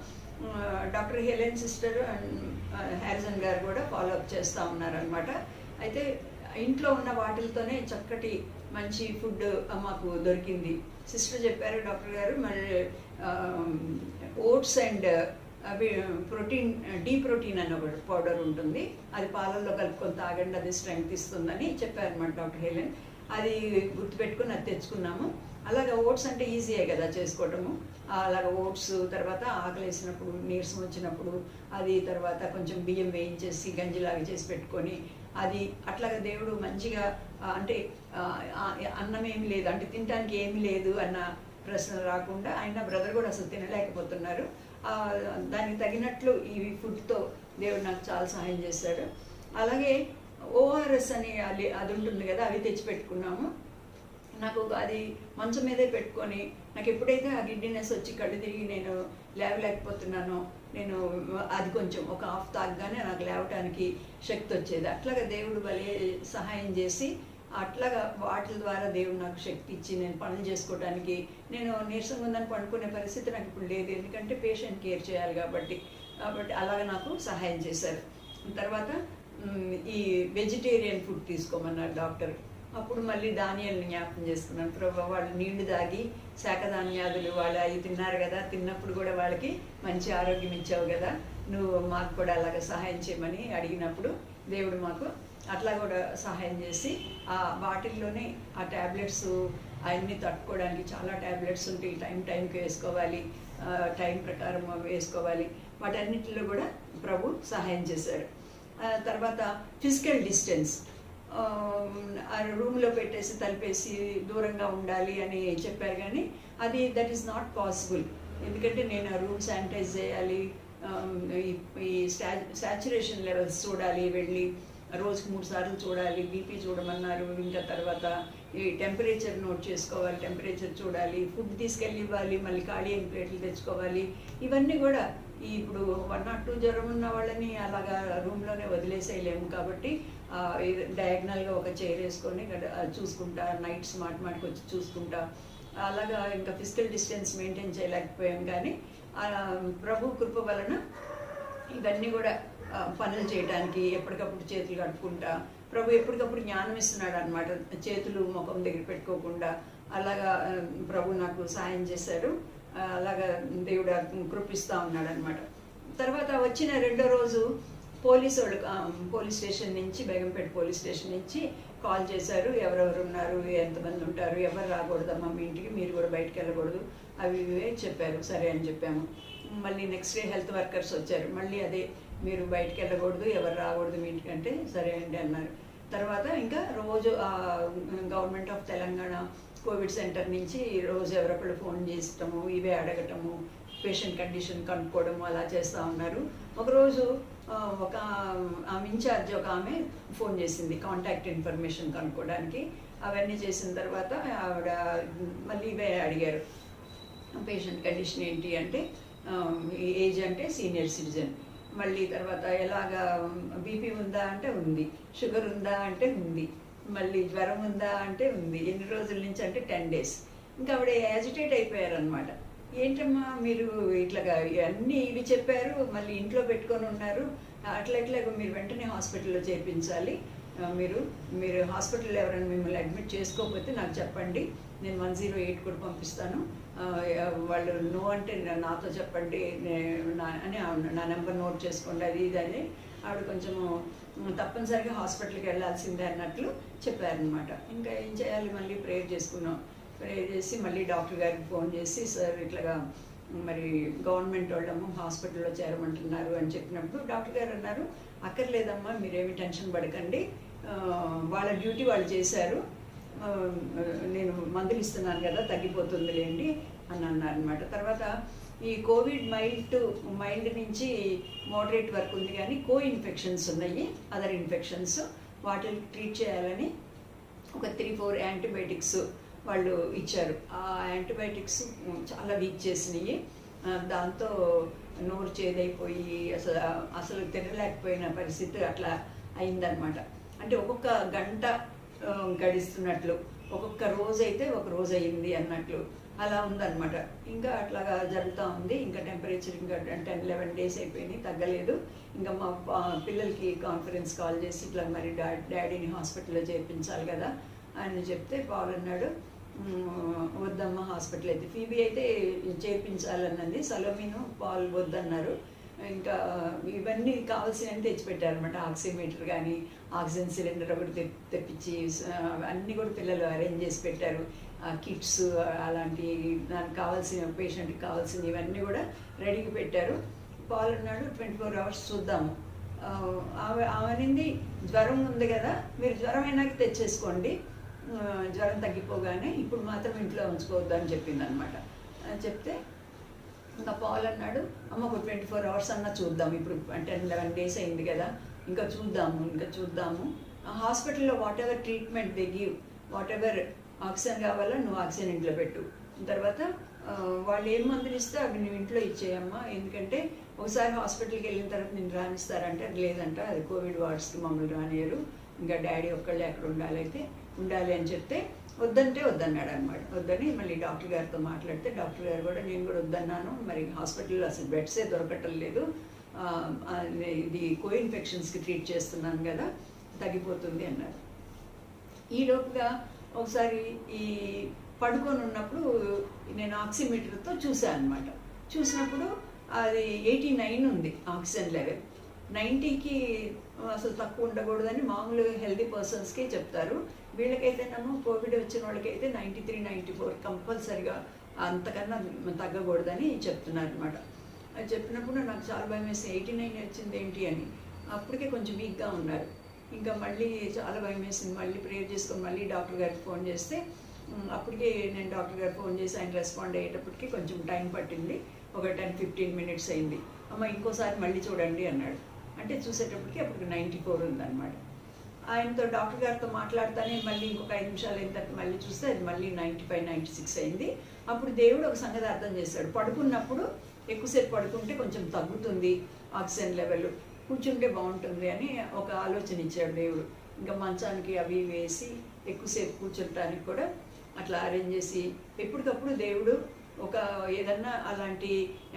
doctor Helen sister and Harrison గారు కూడా ఫాలోఅప్ చేస్తూ ఉన్నారనమాట. అయితే ఇంట్లో ఉన్న వాటిలతోనే చక్కటి మంచి ఫుడ్ మాకు దొరికింది. సిస్టర్ చెప్పారు, డాక్టర్ గారు మరి ఓట్స్ అండ్ అవి ప్రోటీన్ డీ ప్రోటీన్ అనే పౌడర్ ఉంటుంది, అది పాలల్లో కలుపుకొని తాగండి, అది స్ట్రెంగ్త్ ఇస్తుందని చెప్పారన్నమాట డాక్టర్ హెలెన్. అది గుర్తుపెట్టుకుని అది తెచ్చుకున్నాము. అలాగే ఓట్స్ అంటే ఈజీయే కదా చేసుకోవటము. అలాగే ఓట్స్ తర్వాత ఆకలి వేసినప్పుడు నీరసం వచ్చినప్పుడు అది తర్వాత కొంచెం బియ్యం వేయించేసి గంజిలాగా చేసి పెట్టుకొని అది అట్లాగా దేవుడు మంచిగా అంటే అన్నం ఏమి లేదు అంటే తినడానికి ఏమి లేదు అన్న ప్రశ్న రాకుండా ఆయన బ్రదర్ కూడా అసలు తినలేకపోతున్నారు. దానికి తగినట్లు ఈ ఫుడ్తో దేవుడు నాకు చాలా సహాయం చేశాడు. అలాగే ఓఆర్ఎస్ అని అది ఉంటుంది కదా, అవి తెచ్చిపెట్టుకున్నాము. నాకు అది మంచం మీదే పెట్టుకొని నాకు ఎప్పుడైతే ఆ గిడ్డినెస్ వచ్చి కళ్ళు తిరిగి నేను లేవలేకపోతున్నానో నేను అది కొంచెం ఒక హాఫ్ తాగగానే నాకు లేవటానికి శక్తి వచ్చేది. అట్లాగా దేవుడు భలే సహాయం చేసి అట్లాగా వాటి ద్వారా దేవుడు నాకు శక్తి ఇచ్చి నేను పనులు చేసుకోవడానికి, నేను నీరసంగా ఉందని పండుకునే పరిస్థితి నాకు ఇప్పుడు లేదు, ఎందుకంటే పేషెంట్ కేర్ చేయాలి కాబట్టి అలాగ నాకు సహాయం చేశారు. తర్వాత ఈ వెజిటేరియన్ ఫుడ్ తీసుకోమన్నారు డాక్టర్. అప్పుడు మళ్ళీ ధాన్యాలను జ్ఞాపకం చేసుకున్నాను. ప్రభావ వాళ్ళు నీళ్లు తాగి శాఖధాన్యాదులు వాళ్ళు అవి తిన్నారు కదా, తిన్నప్పుడు కూడా వాళ్ళకి మంచి ఆరోగ్యం ఇచ్చావు కదా, నువ్వు మాకు కూడా అలాగ సహాయం చేయమని అడిగినప్పుడు దేవుడు మాకు అట్లా కూడా సహాయం చేసి ఆ వాటిల్లోనే ఆ ట్యాబ్లెట్స్ అవన్నీ తట్టుకోవడానికి చాలా ట్యాబ్లెట్స్ ఉంటాయి, టైంకి వేసుకోవాలి, టైం ప్రకారం వేసుకోవాలి, వాటన్నిటిలో కూడా ప్రభు సహాయం చేశాడు. తర్వాత ఫిజికల్ డిస్టెన్స్, రూమ్లో పెట్టేసి తలిపేసి దూరంగా ఉండాలి అని చెప్పారు, కానీ అది దట్ ఈస్ నాట్ పాసిబుల్. ఎందుకంటే నేను ఆ రూమ్ శానిటైజ్ చేయాలి, ఈ సాచురేషన్ లెవెల్స్ చూడాలి, వెళ్ళి రోజుకి 3 సార్లు చూడాలి, బీపీ చూడమన్నారు, ఇంకా తర్వాత ఈ టెంపరేచర్ నోట్ చేసుకోవాలి, టెంపరేచర్ చూడాలి, ఫుడ్ తీసుకెళ్ళి ఇవ్వాలి, మళ్ళీ ఖాళీ అయిన ప్లేట్లు తెచ్చుకోవాలి. ఇవన్నీ కూడా ఇప్పుడు 1 or 2 జ్వరం ఉన్న వాళ్ళని అలాగా రూమ్లోనే వదిలేసేయలేము కాబట్టి డయాగ్నల్గా ఒక చైర్ వేసుకొని చూసుకుంటా, నైట్స్ మాటికి వచ్చి చూసుకుంటా, అలాగా ఇంకా ఫిజికల్ డిస్టెన్స్ మెయింటైన్ చేయలేకపోయాం. కానీ ప్రభు కృప వలన ఇవన్నీ కూడా పనులు చేయడానికి ఎప్పటికప్పుడు చేతులు కట్టుకుంటా, ప్రభు ఎప్పటికప్పుడు జ్ఞానం ఇస్తున్నాడు అనమాట, చేతులు ముఖం దగ్గర పెట్టుకోకుండా. అలాగా ప్రభు నాకు సహాయం చేశాడు. అలాగా దేవుడు కృపిస్తూ ఉన్నాడు అనమాట. తర్వాత వచ్చిన 2వ రోజు పోలీస్ స్టేషన్ నుంచి, బేగంపేట పోలీస్ స్టేషన్ నుంచి కాల్ చేశారు, ఎవరెవరు ఉన్నారు, ఎంతమంది ఉంటారు, ఎవరు రాకూడదమ్మా మీ ఇంటికి, మీరు కూడా బయటకు వెళ్ళకూడదు, అవి ఇవే చెప్పారు. సరే అని చెప్పాము. మళ్ళీ నెక్స్ట్ డే హెల్త్ వర్కర్స్ వచ్చారు, మళ్ళీ అదే మీరు బయటకు వెళ్ళకూడదు, ఎవరు రాకూడదు మీ ఇంటికి అంటే సరే అండి అన్నారు. తర్వాత ఇంకా రోజు government of Telangana Covid centre నుంచి రోజు ఎవరొకళ్ళు ఫోన్ చేసటము, ఇవే అడగటము, పేషెంట్ కండిషన్ కనుక్కోవడము అలా చేస్తూ ఉన్నారు. ఒకరోజు ఒక ఆమె ఇన్ఛార్జ్ ఒక ఆమె ఫోన్ చేసింది కాంటాక్ట్ ఇన్ఫర్మేషన్ కనుక్కోవడానికి. అవన్నీ చేసిన తర్వాత ఆవిడ మళ్ళీ ఇవే అడిగారు, పేషెంట్ కండిషన్ ఏంటి అంటే ఏజ్ అంటే సీనియర్ సిటిజన్, మళ్ళీ తర్వాత ఎలాగా బీపీ ఉందా అంటే ఉంది, షుగర్ ఉందా అంటే ఉంది, మళ్ళీ జ్వరం ఉందా అంటే ఉంది, ఎన్ని రోజుల నుంచి అంటే 10 days. ఇంకా ఆవిడ యాజిటేట్ అయిపోయారనమాట. ఏంటమ్మా మీరు ఇట్లాగా అన్నీ ఇవి చెప్పారు, మళ్ళీ ఇంట్లో పెట్టుకొని ఉన్నారు, అట్లా మీరు వెంటనే హాస్పిటల్లో చేర్పించాలి, మీరు హాస్పిటల్లో ఎవరైనా మిమ్మల్ని అడ్మిట్ చేసుకోకపోతే నాకు చెప్పండి, నేను 108 కూడా పంపిస్తాను, వాళ్ళు నో అంటే నాతో చెప్పండి అని నా నెంబర్ నోట్ చేసుకోండి, అది ఇది అని ఆవిడ కొంచెము తప్పనిసరిగా హాస్పిటల్కి వెళ్ళాల్సిందే అన్నట్లు చెప్పారనమాట. ఇంకా ఏం చేయాలి, మళ్ళీ ప్రేయర్ చేసుకున్నాం. ప్రేయర్ చేసి మళ్ళీ డాక్టర్ గారికి ఫోన్ చేసి, సార్ ఇట్లాగా మరి గవర్నమెంట్ వాళ్ళము హాస్పిటల్లో చేరమంటున్నారు అని చెప్పినప్పుడు డాక్టర్ గారు అన్నారు, అక్కర్లేదమ్మా మీరేమి టెన్షన్ పడకండి, వాళ్ళ డ్యూటీ వాళ్ళు చేశారు, నేను మందులు ఇస్తున్నాను కదా తగ్గిపోతుందిలేండి అని అన్నారనమాట. తర్వాత ఈ కోవిడ్ మైల్డ్ నుంచి మోడరేట్ వరకు ఉంది, కానీ ఇన్ఫెక్షన్స్ ఉన్నాయి, అదర్ ఇన్ఫెక్షన్స్, వాటిని ట్రీట్ చేయాలని ఒక 3-4 యాంటీబయాటిక్స్ వాళ్ళు ఇచ్చారు. ఆ యాంటీబయాటిక్స్ చాలా వీక్ చేసినాయి, దాంతో నోరు చేదైపోయి అసలు తినలేకపోయిన పరిస్థితి అట్లా అయిందనమాట. అంటే ఒక్కొక్క గంట గడిస్తున్నట్లు, ఒక్కొక్క రోజు అయితే ఒక రోజు అయింది అన్నట్లు అలా ఉందన్నమాట. ఇంకా అట్లాగా జరుగుతూ ఉంది. ఇంకా టెంపరేచర్ ఇంకా 10-11 days అయిపోయినాయి, తగ్గలేదు. ఇంకా మా పిల్లలకి కాన్ఫరెన్స్ కాల్ చేసి ఇట్లా మరి డాడీని హాస్పిటల్లో చేర్పించాలి కదా అని చెప్తే పాల్ అన్నాడు, వద్దమ్మా హాస్పిటల్ అయితే, ఫీబీ అయితే చేర్పించాలన్నది, సలోమీను పాల్ వద్దన్నారు. ఇంకా ఇవన్నీ కావాల్సినవి తెచ్చిపెట్టారనమాట, ఆక్సిమీటర్ కానీ ఆక్సిజన్ సిలిండర్ ఒకటి తెప్పించి అన్నీ కూడా పిల్లలు అరేంజ్ చేసి పెట్టారు, కిట్స్ అలాంటి దానికి కావాల్సిన పేషెంట్కి కావాల్సినవి ఇవన్నీ కూడా రెడీగా పెట్టారు. పాల్ అన్నాడు 24 hours చూద్దాము. ఆమెనింది జ్వరం ఉంది కదా, మీరు జ్వరం అయినాక తెచ్చేసుకోండి, జ్వరం తగ్గిపోగానే ఇప్పుడు మాత్రం ఇంట్లో ఉంచుకోవద్దు అని చెప్పింది అనమాట. చెప్తే ఇంకా పాల్ అన్నాడు, అమ్మ ఒక 24 hours అన్నా చూద్దాం, ఇప్పుడు 10-11 days అయింది కదా, ఇంకా చూద్దాము హాస్పిటల్లో what ever treatment they give, what ever oxygen కావాలా నువ్వు ఆక్సిజన్ ఇంట్లో పెట్టు, తర్వాత వాళ్ళు ఏం మందులు ఇస్తే అవి నువ్వు ఇంట్లో ఇచ్చేయమ్మా, ఎందుకంటే ఒకసారి హాస్పిటల్కి వెళ్ళిన తర్వాత నేను రానిస్తారంటే అది లేదంట, అది కోవిడ్ వార్డ్స్కి మమ్మల్ని రానియరు, ఇంకా డాడీ ఒక్కళ్ళే అక్కడ ఉండాలి అని చెప్తే వద్దంటే వద్దన్నాడు అనమాట. వద్దని మళ్ళీ డాక్టర్ గారితో మాట్లాడితే డాక్టర్ గారు కూడా నేను కూడా వద్దన్నాను, మరి హాస్పిటల్లో అసలు బెడ్సే దొరకటం లేదు, ఇది ఇన్ఫెక్షన్స్కి ట్రీట్ చేస్తున్నాను కదా తగ్గిపోతుంది అన్నారు. ఈ లోపుగా ఒకసారి ఈ పడుకొని ఉన్నప్పుడు నేను ఆక్సిమీటర్తో చూసాను అనమాట. చూసినప్పుడు అది 89 ఉంది ఆక్సిజన్ లెవెల్, 90కి అసలు తక్కువ ఉండకూడదని మామూలు హెల్దీ పర్సన్స్కే చెప్తారు, వీళ్ళకైతేనేమో కోవిడ్ వచ్చిన వాళ్ళకైతే 93-94 కంపల్సరిగా, అంతకన్నా తగ్గకూడదని చెప్తున్నారు అనమాట. అది చెప్పినప్పుడు నాకు చాలా భయం వేసి 89 వచ్చింది ఏంటి అని, అప్పటికే కొంచెం వీక్గా ఉన్నారు. ఇంకా మళ్ళీ చాలా భయం వేసింది, మళ్ళీ ప్రేయర్ చేసుకొని మళ్ళీ డాక్టర్ గారికి ఫోన్ చేస్తే అప్పటికే నేను డాక్టర్ గారు ఫోన్ చేసి ఆయన రెస్పాండ్ అయ్యేటప్పటికి కొంచెం టైం పట్టింది, ఒక 10-15 minutes అయింది. అమ్మ ఇంకోసారి మళ్ళీ చూడండి అన్నాడు. అంటే చూసేటప్పటికి అప్పటికి 94 ఉందన్నమాట. ఆయనతో డాక్టర్ గారితో మాట్లాడుతానే మళ్ళీ ఇంకొక 5 నిమిషాలు అయిన తర్వాత మళ్ళీ చూస్తే అది మళ్ళీ 95-96 అయింది. అప్పుడు దేవుడు ఒక సంగతి అర్థం చేశాడు, పడుకున్నప్పుడు ఎక్కువసేపు పడుకుంటే కొంచెం తగ్గుతుంది ఆక్సిజన్ లెవెల్, కూర్చుంటే బాగుంటుంది అని ఒక ఆలోచన ఇచ్చాడు దేవుడు. ఇంకా మంచానికి అవి వేసి ఎక్కువసేపు కూర్చుంటానికి కూడా అట్లా అరేంజ్ చేసి, ఎప్పటికప్పుడు దేవుడు ఒక ఏదన్నా అలాంటి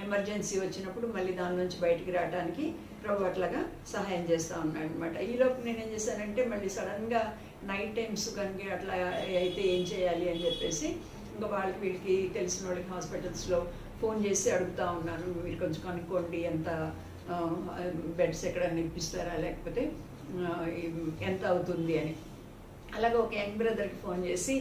ఎమర్జెన్సీ వచ్చినప్పుడు మళ్ళీ దాని నుంచి బయటికి రావడానికి ప్రభు అట్లాగా సహాయం చేస్తూ ఉన్నాడు అనమాట. ఈలోపు నేనేం చేశానంటే మళ్ళీ సడన్గా నైట్ టైమ్స్ కనుక అట్లా అయితే ఏం చేయాలి అని చెప్పేసి ఇంకా వీళ్ళకి తెలిసిన వాళ్ళకి హాస్పిటల్స్లో ఫోన్ చేసి అడుగుతూ ఉన్నాను, మీరు కొంచెం కనుక్కోండి ఎంత బెడ్స్ ఎక్కడన్నా ఇప్పిస్తారా లేకపోతే ఎంత అవుతుంది అని. అలాగే ఒక యంగ్ బ్రదర్కి ఫోన్ చేసి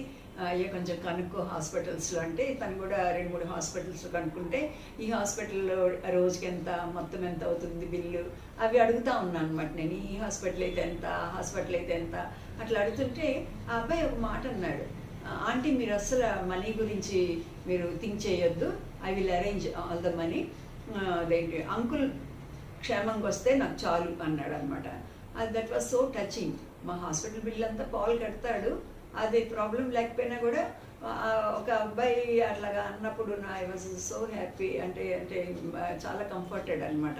అయ్యే కొంచెం కనుక్కో హాస్పిటల్స్లో అంటే తను కూడా 2-3 హాస్పిటల్స్లో కనుక్కుంటే ఈ హాస్పిటల్లో రోజుకి ఎంత, మొత్తం ఎంత అవుతుంది బిల్లు అవి అడుగుతా ఉన్నాను అనమాట. నేను ఈ హాస్పిటల్ అయితే ఎంత, ఆ హాస్పిటల్ అయితే ఎంత అట్లా అడుగుతుంటే ఆ అబ్బాయి ఒక మాట అన్నాడు, ఆంటీ మీరు అస్సలు మనీ గురించి మీరు థింక్ చేయొద్దు, I will arrange all the money, అదేంటి అంకుల్ క్షేమంగా వస్తే నాకు చాలు అన్నాడు అనమాట. That was so touching. మా హాస్పిటల్ బిల్ అంతా పాల్ కడతాడు, అది ప్రాబ్లం లేకపోయినా కూడా ఒక అబ్బాయి అట్లాగా అన్నప్పుడు ఐ వాజ్ సో హ్యాపీ. అంటే అంటే చాలా కంఫర్టెడ్ అనమాట.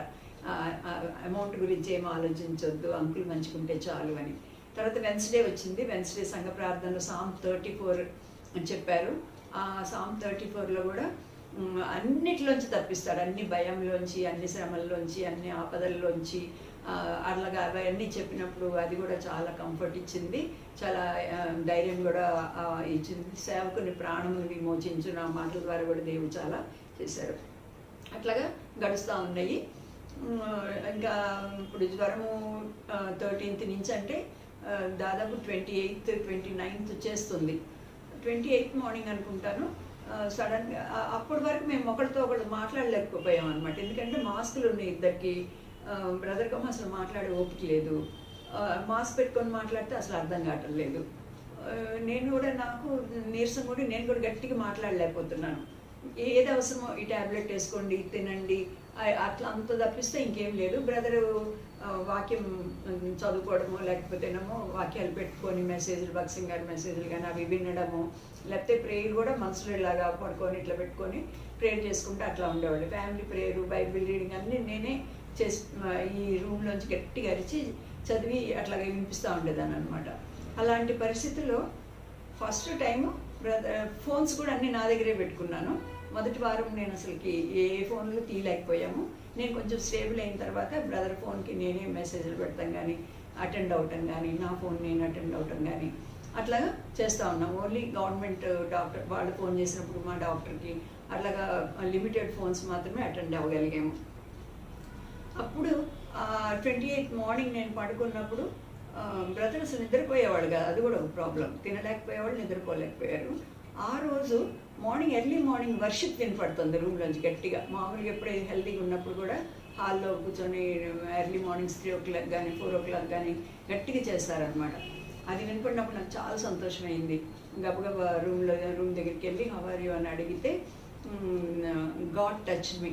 అమౌంట్ గురించి ఏం ఆలోచించొద్దు, అంకుల్ మంచుకుంటే చాలు అని. తర్వాత వెన్స్డే వచ్చింది. వెన్స్డే సంఘ ప్రార్థనలో సామ్ 34 అని చెప్పారు. ఆ సామ్ 34లో కూడా అన్నిటిలోంచి తప్పిస్తాడు, అన్ని భయంలోంచి, అన్ని శ్రమల్లోంచి, అన్ని ఆపదల్లోంచి అట్లాగా అవన్నీ చెప్పినప్పుడు అది కూడా చాలా కంఫర్ట్ ఇచ్చింది, చాలా ధైర్యం కూడా ఇచ్చింది. సేవకుని ప్రాణమును విమోచించు నా మాటల ద్వారా కూడా దేవుడు చాలా చేశారు. అట్లాగా గడుస్తూ ఉన్నాయి. ఇంకా ఇప్పుడు జ్వరము 13th నుంచి అంటే దాదాపు 28th 29th చేస్తుంది. 28th మార్నింగ్ అనుకుంటాను సడన్గా. అప్పటి వరకు మేము ఒకరితో ఒకరు మాట్లాడలేకపోయాం అనమాట. ఎందుకంటే మాస్కులు ఉన్నాయి ఇద్దరికి. బ్రదర్కి అసలు మాట్లాడే ఓపిక లేదు. మాస్క్ పెట్టుకొని మాట్లాడితే అసలు అర్థం కావటం లేదు. నేను కూడా నాకు నీరసం కూడా నేను కూడా గట్టిగా మాట్లాడలేకపోతున్నాను. ఏది అవసరమో ఈ ట్యాబ్లెట్ వేసుకోండి, తినండి, అట్లా అంత తప్పిస్తే ఇంకేం లేదు. బ్రదరు వాక్యం చదువుకోవడము, లేకపోతేనేమో వాక్యాలు పెట్టుకొని మెసేజ్లు, భక్సింగ్ గారి మెసేజ్లు కానీ అవి వినడము, లేకపోతే ప్రేయర్ కూడా మనసులో ఇలాగా పడుకొని ఇట్లా పెట్టుకొని ప్రేయర్ చేసుకుంటే అట్లా ఉండేవాళ్ళు. ఫ్యామిలీ ప్రేయరు, బైబిల్ రీడింగ్ అన్నీ నేనే చేసి ఈ రూమ్లోంచి గట్టిగా అరిచి చదివి అట్లాగే వినిపిస్తూ ఉండేదాన్ని అనమాట. అలాంటి పరిస్థితుల్లో ఫస్ట్ టైము ఫోన్స్ కూడా అన్నీ నా దగ్గరే పెట్టుకున్నాను. మొదటి వారం నేను అసలుకి ఏ ఫోన్లు తీయలేకపోయాము. నేను కొంచెం స్టేబుల్ అయిన తర్వాత బ్రదర్ ఫోన్కి నేనే మెసేజ్లు పెడతాం కానీ, అటెండ్ అవటం కానీ, నా ఫోన్ నేను అటెండ్ అవటం కానీ అట్లాగా చేస్తూ ఉన్నాం. ఓన్లీ గవర్నమెంట్ డాక్టర్ వాళ్ళు ఫోన్ చేసినప్పుడు మా డాక్టర్కి అట్లాగా లిమిటెడ్ ఫోన్స్ మాత్రమే అటెండ్ అవ్వగలిగాము. అప్పుడు 28th మార్నింగ్ నేను పడుకున్నప్పుడు బ్రదర్ అసలు నిద్రపోయేవాళ్ళు కాదు, అది కూడా ఒక ప్రాబ్లం. తినలేకపోయేవాళ్ళు, నిద్రపోలేకపోయారు. ఆ రోజు మార్నింగ్ ఎర్లీ మార్నింగ్ వర్షిప్ వినపడుతుంది రూమ్లోంచి గట్టిగా. మామూలుగా ఎప్పుడైతే హెల్తీగా ఉన్నప్పుడు కూడా హాల్లో కూర్చొని ఎర్లీ మార్నింగ్స్ 3 o'clock కానీ 4 o'clock కానీ గట్టిగా చేస్తారనమాట. అది వినపడినప్పుడు నాకు చాలా సంతోషమైంది. గబగబా రూమ్ దగ్గరికి వెళ్ళి హౌ ఆర్ యు అని అడిగితే God touch me,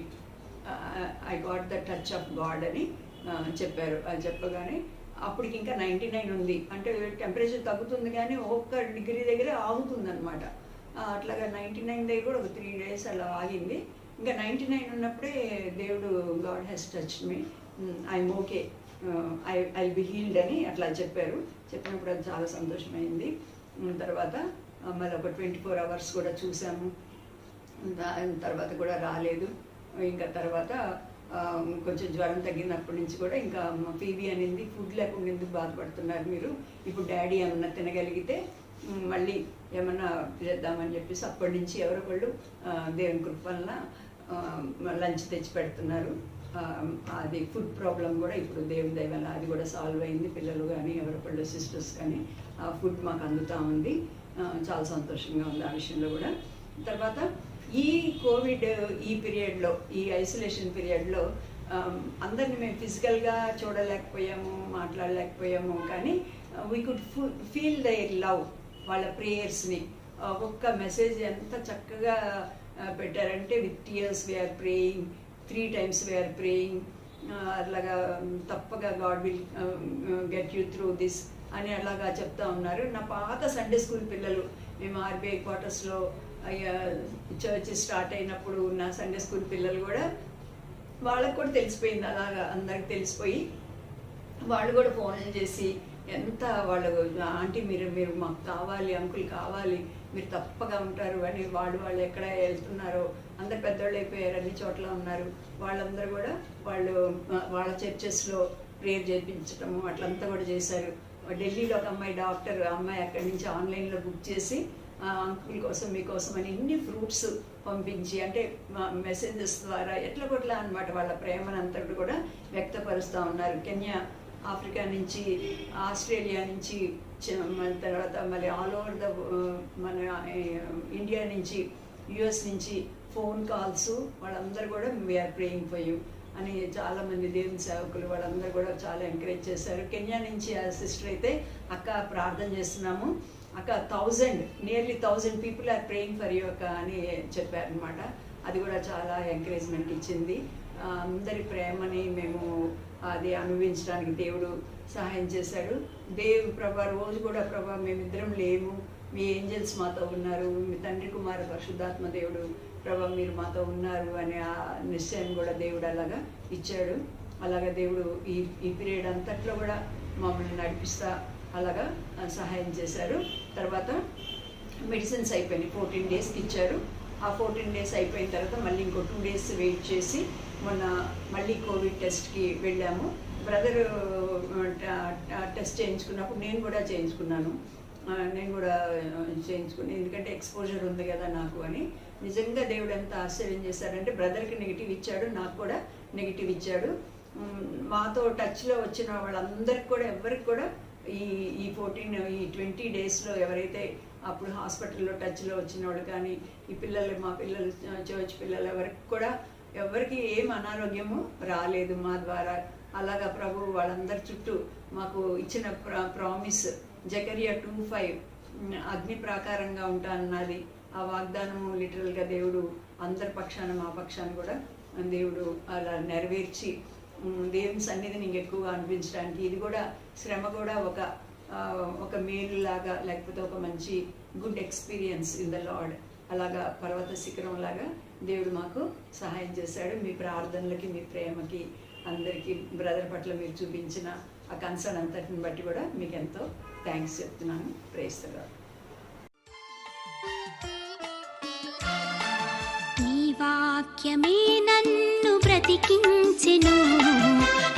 I got the touch of God అని చెప్పారు. అది చెప్పగానే అప్పటికి ఇంకా 99 ఉంది. అంటే టెంపరేచర్ తగ్గుతుంది కానీ 1 degree దగ్గర ఆగుతుంది అనమాట. అట్లాగా 99 దగ్గర కూడా ఒక 3 days అలా ఆగింది. ఇంకా 99 ఉన్నప్పుడే దేవుడు God has touch me, I'm okay, I be healed అని అట్లా చెప్పారు. చెప్పినప్పుడు అది చాలా సంతోషమైంది. తర్వాత మళ్ళీ ఒక 24 hours కూడా చూసాము. తర్వాత కూడా రాలేదు. ఇంకా తర్వాత కొంచెం జ్వరం తగ్గినప్పటి నుంచి కూడా ఇంకా పీబీ అనింది, ఫుడ్ లేకుండా ఎందుకు బాధపడుతున్నారు మీరు, ఇప్పుడు డాడీ ఏమన్నా తినగలిగితే మళ్ళీ ఏమన్నా చేద్దామని చెప్పేసి అప్పటి నుంచి ఎవరొకళ్ళు దేవుని కృప వలన లంచ్ తెచ్చి పెడుతున్నారు. అది ఫుడ్ ప్రాబ్లం కూడా ఇప్పుడు దేవుని దయ వల్ల అది కూడా సాల్వ్ అయింది. పిల్లలు కానీ ఎవరొకళ్ళు సిస్టర్స్ కానీ ఫుడ్ మాకు అందుతూ ఉంది. చాలా సంతోషంగా ఉంది ఆ విషయంలో కూడా. తర్వాత ఈ కోవిడ్ ఈ పీరియడ్లో, ఈ ఐసోలేషన్ పీరియడ్లో అందరిని మేము ఫిజికల్గా చూడలేకపోయాము, మాట్లాడలేకపోయాము, కానీ we could feel their love, వాళ్ళ ప్రేయర్స్ని. ఒక్క మెసేజ్ ఎంత చక్కగా పెట్టారంటే, with tears we're praying, 3 times we're praying, అలాగా తప్పగా God will get you through this అని అలాగా చెప్తా ఉన్నారు. నా పాత సండే స్కూల్ పిల్లలు, మేము ఆర్బీఐ క్వార్టర్స్లో చర్చ్ స్టార్ట్ అయినప్పుడు ఉన్న సండే స్కూల్ పిల్లలు కూడా, వాళ్ళకు కూడా తెలిసిపోయింది, అలాగా అందరికి తెలిసిపోయి వాళ్ళు కూడా ఫోన్లు చేసి ఎంత వాళ్ళు ఆంటీ మీరు మాకు కావాలి, అంకుల్ కావాలి, మీరు తప్పగా ఉంటారు అని వాళ్ళు ఎక్కడ వెళ్తున్నారో, అందరు పెద్దవాళ్ళు అయిపోయారు, అన్ని చోట్ల ఉన్నారు. వాళ్ళందరూ కూడా వాళ్ళ చర్చెస్లో ప్రేయర్ చేయించడము అట్లంతా కూడా చేశారు. ఢిల్లీలో ఒక అమ్మాయి డాక్టర్, అమ్మాయి అక్కడి నుంచి ఆన్లైన్లో బుక్ చేసి అంకుల్ కోసం మీకోసం అని ఇన్ని ఫ్రూట్స్ పంపించి, అంటే మెసేజెస్ ద్వారా ఎట్లా అనమాట వాళ్ళ ప్రేమనంతటి కూడా వ్యక్తపరుస్తూ ఉన్నారు. కెన్యా, ఆఫ్రికా నుంచి, ఆస్ట్రేలియా నుంచి, తర్వాత మళ్ళీ ఆల్ ఓవర్ ద మన ఇండియా నుంచి యుఎస్ నుంచి ఫోన్ కాల్స్, వాళ్ళందరూ కూడా వీఆర్ ప్రేయింగ్ ఫర్ యూ అని చాలామంది దేవుని సేవకులు వాళ్ళందరూ కూడా చాలా ఎంకరేజ్ చేశారు. కెన్యా నుంచి ఆ సిస్టర్ అయితే అక్క ప్రార్థన చేస్తున్నాము అక్క, nearly 1000 people are praying for you అక్క అని చెప్పారనమాట. అది కూడా చాలా ఎంకరేజ్మెంట్ ఇచ్చింది. అందరి ప్రేమని మేము అది అనుభవించడానికి దేవుడు సహాయం చేశాడు. ప్రభా రోజు కూడా ప్రభా మేమిద్దరం లేము, మీ ఏంజల్స్ మాతో ఉన్నారు, మీ తండ్రి కుమార పరిశుద్ధాత్మ దేవుడు ప్రభా మీరు మాతో ఉన్నారు అనే ఆ నిశ్చయం కూడా దేవుడు అలాగా ఇచ్చాడు. అలాగా దేవుడు ఈ పీరియడ్ అంతట్లో కూడా మమ్మల్ని నడిపిస్తా అలాగా సహాయం చేశారు. తర్వాత మెడిసిన్స్ అయిపోయినాయి, 14 డేస్కి ఇచ్చారు. ఆ 14 డేస్ అయిపోయిన తర్వాత మళ్ళీ ఇంకో 2 డేస్ వెయిట్ చేసి మొన్న మళ్ళీ కోవిడ్ టెస్ట్కి వెళ్ళాము. బ్రదర్ టెస్ట్ చేయించుకున్నప్పుడు నేను కూడా చేయించుకున్నాను, ఎందుకంటే ఎక్స్పోజర్ ఉంది కదా నాకు అని. నిజంగా దేవుడు ఎంత ఆశ్చర్యం చేశాడంటే బ్రదర్కి నెగిటివ్ ఇచ్చాడు, నాకు కూడా నెగిటివ్ ఇచ్చాడు. మాతో టచ్లో వచ్చిన వాళ్ళందరికీ కూడా ఎవరికి కూడా ఈ 20 డేస్లో ఎవరైతే అప్పుడు హాస్పిటల్లో టచ్లో వచ్చిన వాళ్ళు కానీ మా పిల్లలు చర్చ్ పిల్లలు ఎవరికి ఏం అనారోగ్యము రాలేదు మా ద్వారా. అలాగా ప్రభు వాళ్ళందరి చుట్టూ మాకు ఇచ్చిన ప్రామిస్ జకరియా 2:5 అగ్ని ప్రాకారంగా ఉంటానన్నది ఆ వాగ్దానము లిటరల్గా దేవుడు అందరి పక్షాన మా పక్షాన్ని కూడా దేవుడు అలా నెరవేర్చి దేవుని సన్నిధిని ఇంకెక్కువగా అనిపించడానికి ఇది కూడా శ్రమ కూడా ఒక మేలు లాగా లేకపోతే ఒక మంచి good experience in the lord అలాగా పర్వత శిఖరం లాగా దేవుడు మాకు సహాయం చేశాడు. మీ ప్రార్థనలకి మీ ప్రేమకి అందరికీ బ్రదర్ పట్ల మీరు చూపించిన ఆ కన్సర్న్ అంతటిని బట్టి కూడా మీకు ఎంతో థ్యాంక్స్ చెప్తున్నాను. Praise the Lord. నీ వాక్యమే నన్ను బ్రతికించెను,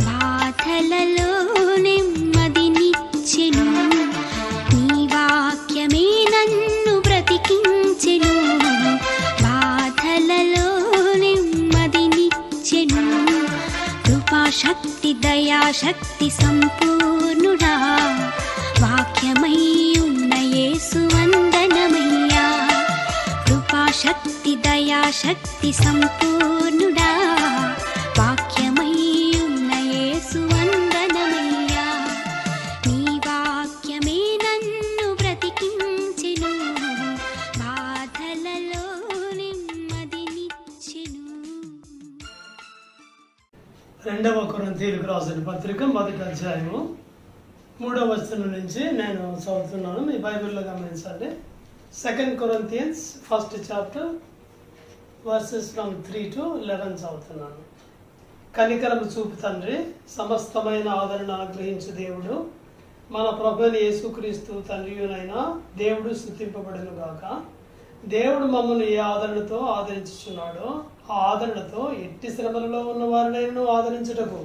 బాధలలో నెమ్మదినిచ్చెను. నీ వాక్యమే నన్ను బ్రతికించెను, బాధలలో నెమ్మదినిచ్చెను. కృపాశక్తి దయాశక్తి సంపూర్ణుడా, వాక్యమై ఉన్న యేసు వందనమయ్యా. కృపాశక్తి దయాశక్తి సంపూర్ణుడా, వాక్యమై ఉన్న యేసు వందనమయ్యా. నీ వాక్యమే నన్ను బ్రతికించెను, బాధలలో నెమ్మదినిచ్చెను. 2 కొరింథీయులకు రాసిన పత్రిక 1వ అధ్యాయము 3వ వచనం నుంచి నేను చదువుతున్నాను. మీ బైబిల్లో గమనించండి. 2 Corinthians 1st chapter verses from 3 to 11 చదువుతున్నాను. కనికరము చూపు తండ్రి, సమస్తమైన ఆదరణ అనుగ్రహించు దేవుడు, మన ప్రభువైన యేసుక్రీస్తు తండ్రియునైన దేవుడు స్తుతింపబడును గాక. దేవుడు మమ్మల్ని ఏ ఆదరణతో ఆదరించుచున్నాడో ఆ ఆదరణతో ఎట్టి శ్రమలలో ఉన్న వారినైనా ఆదరించుటకు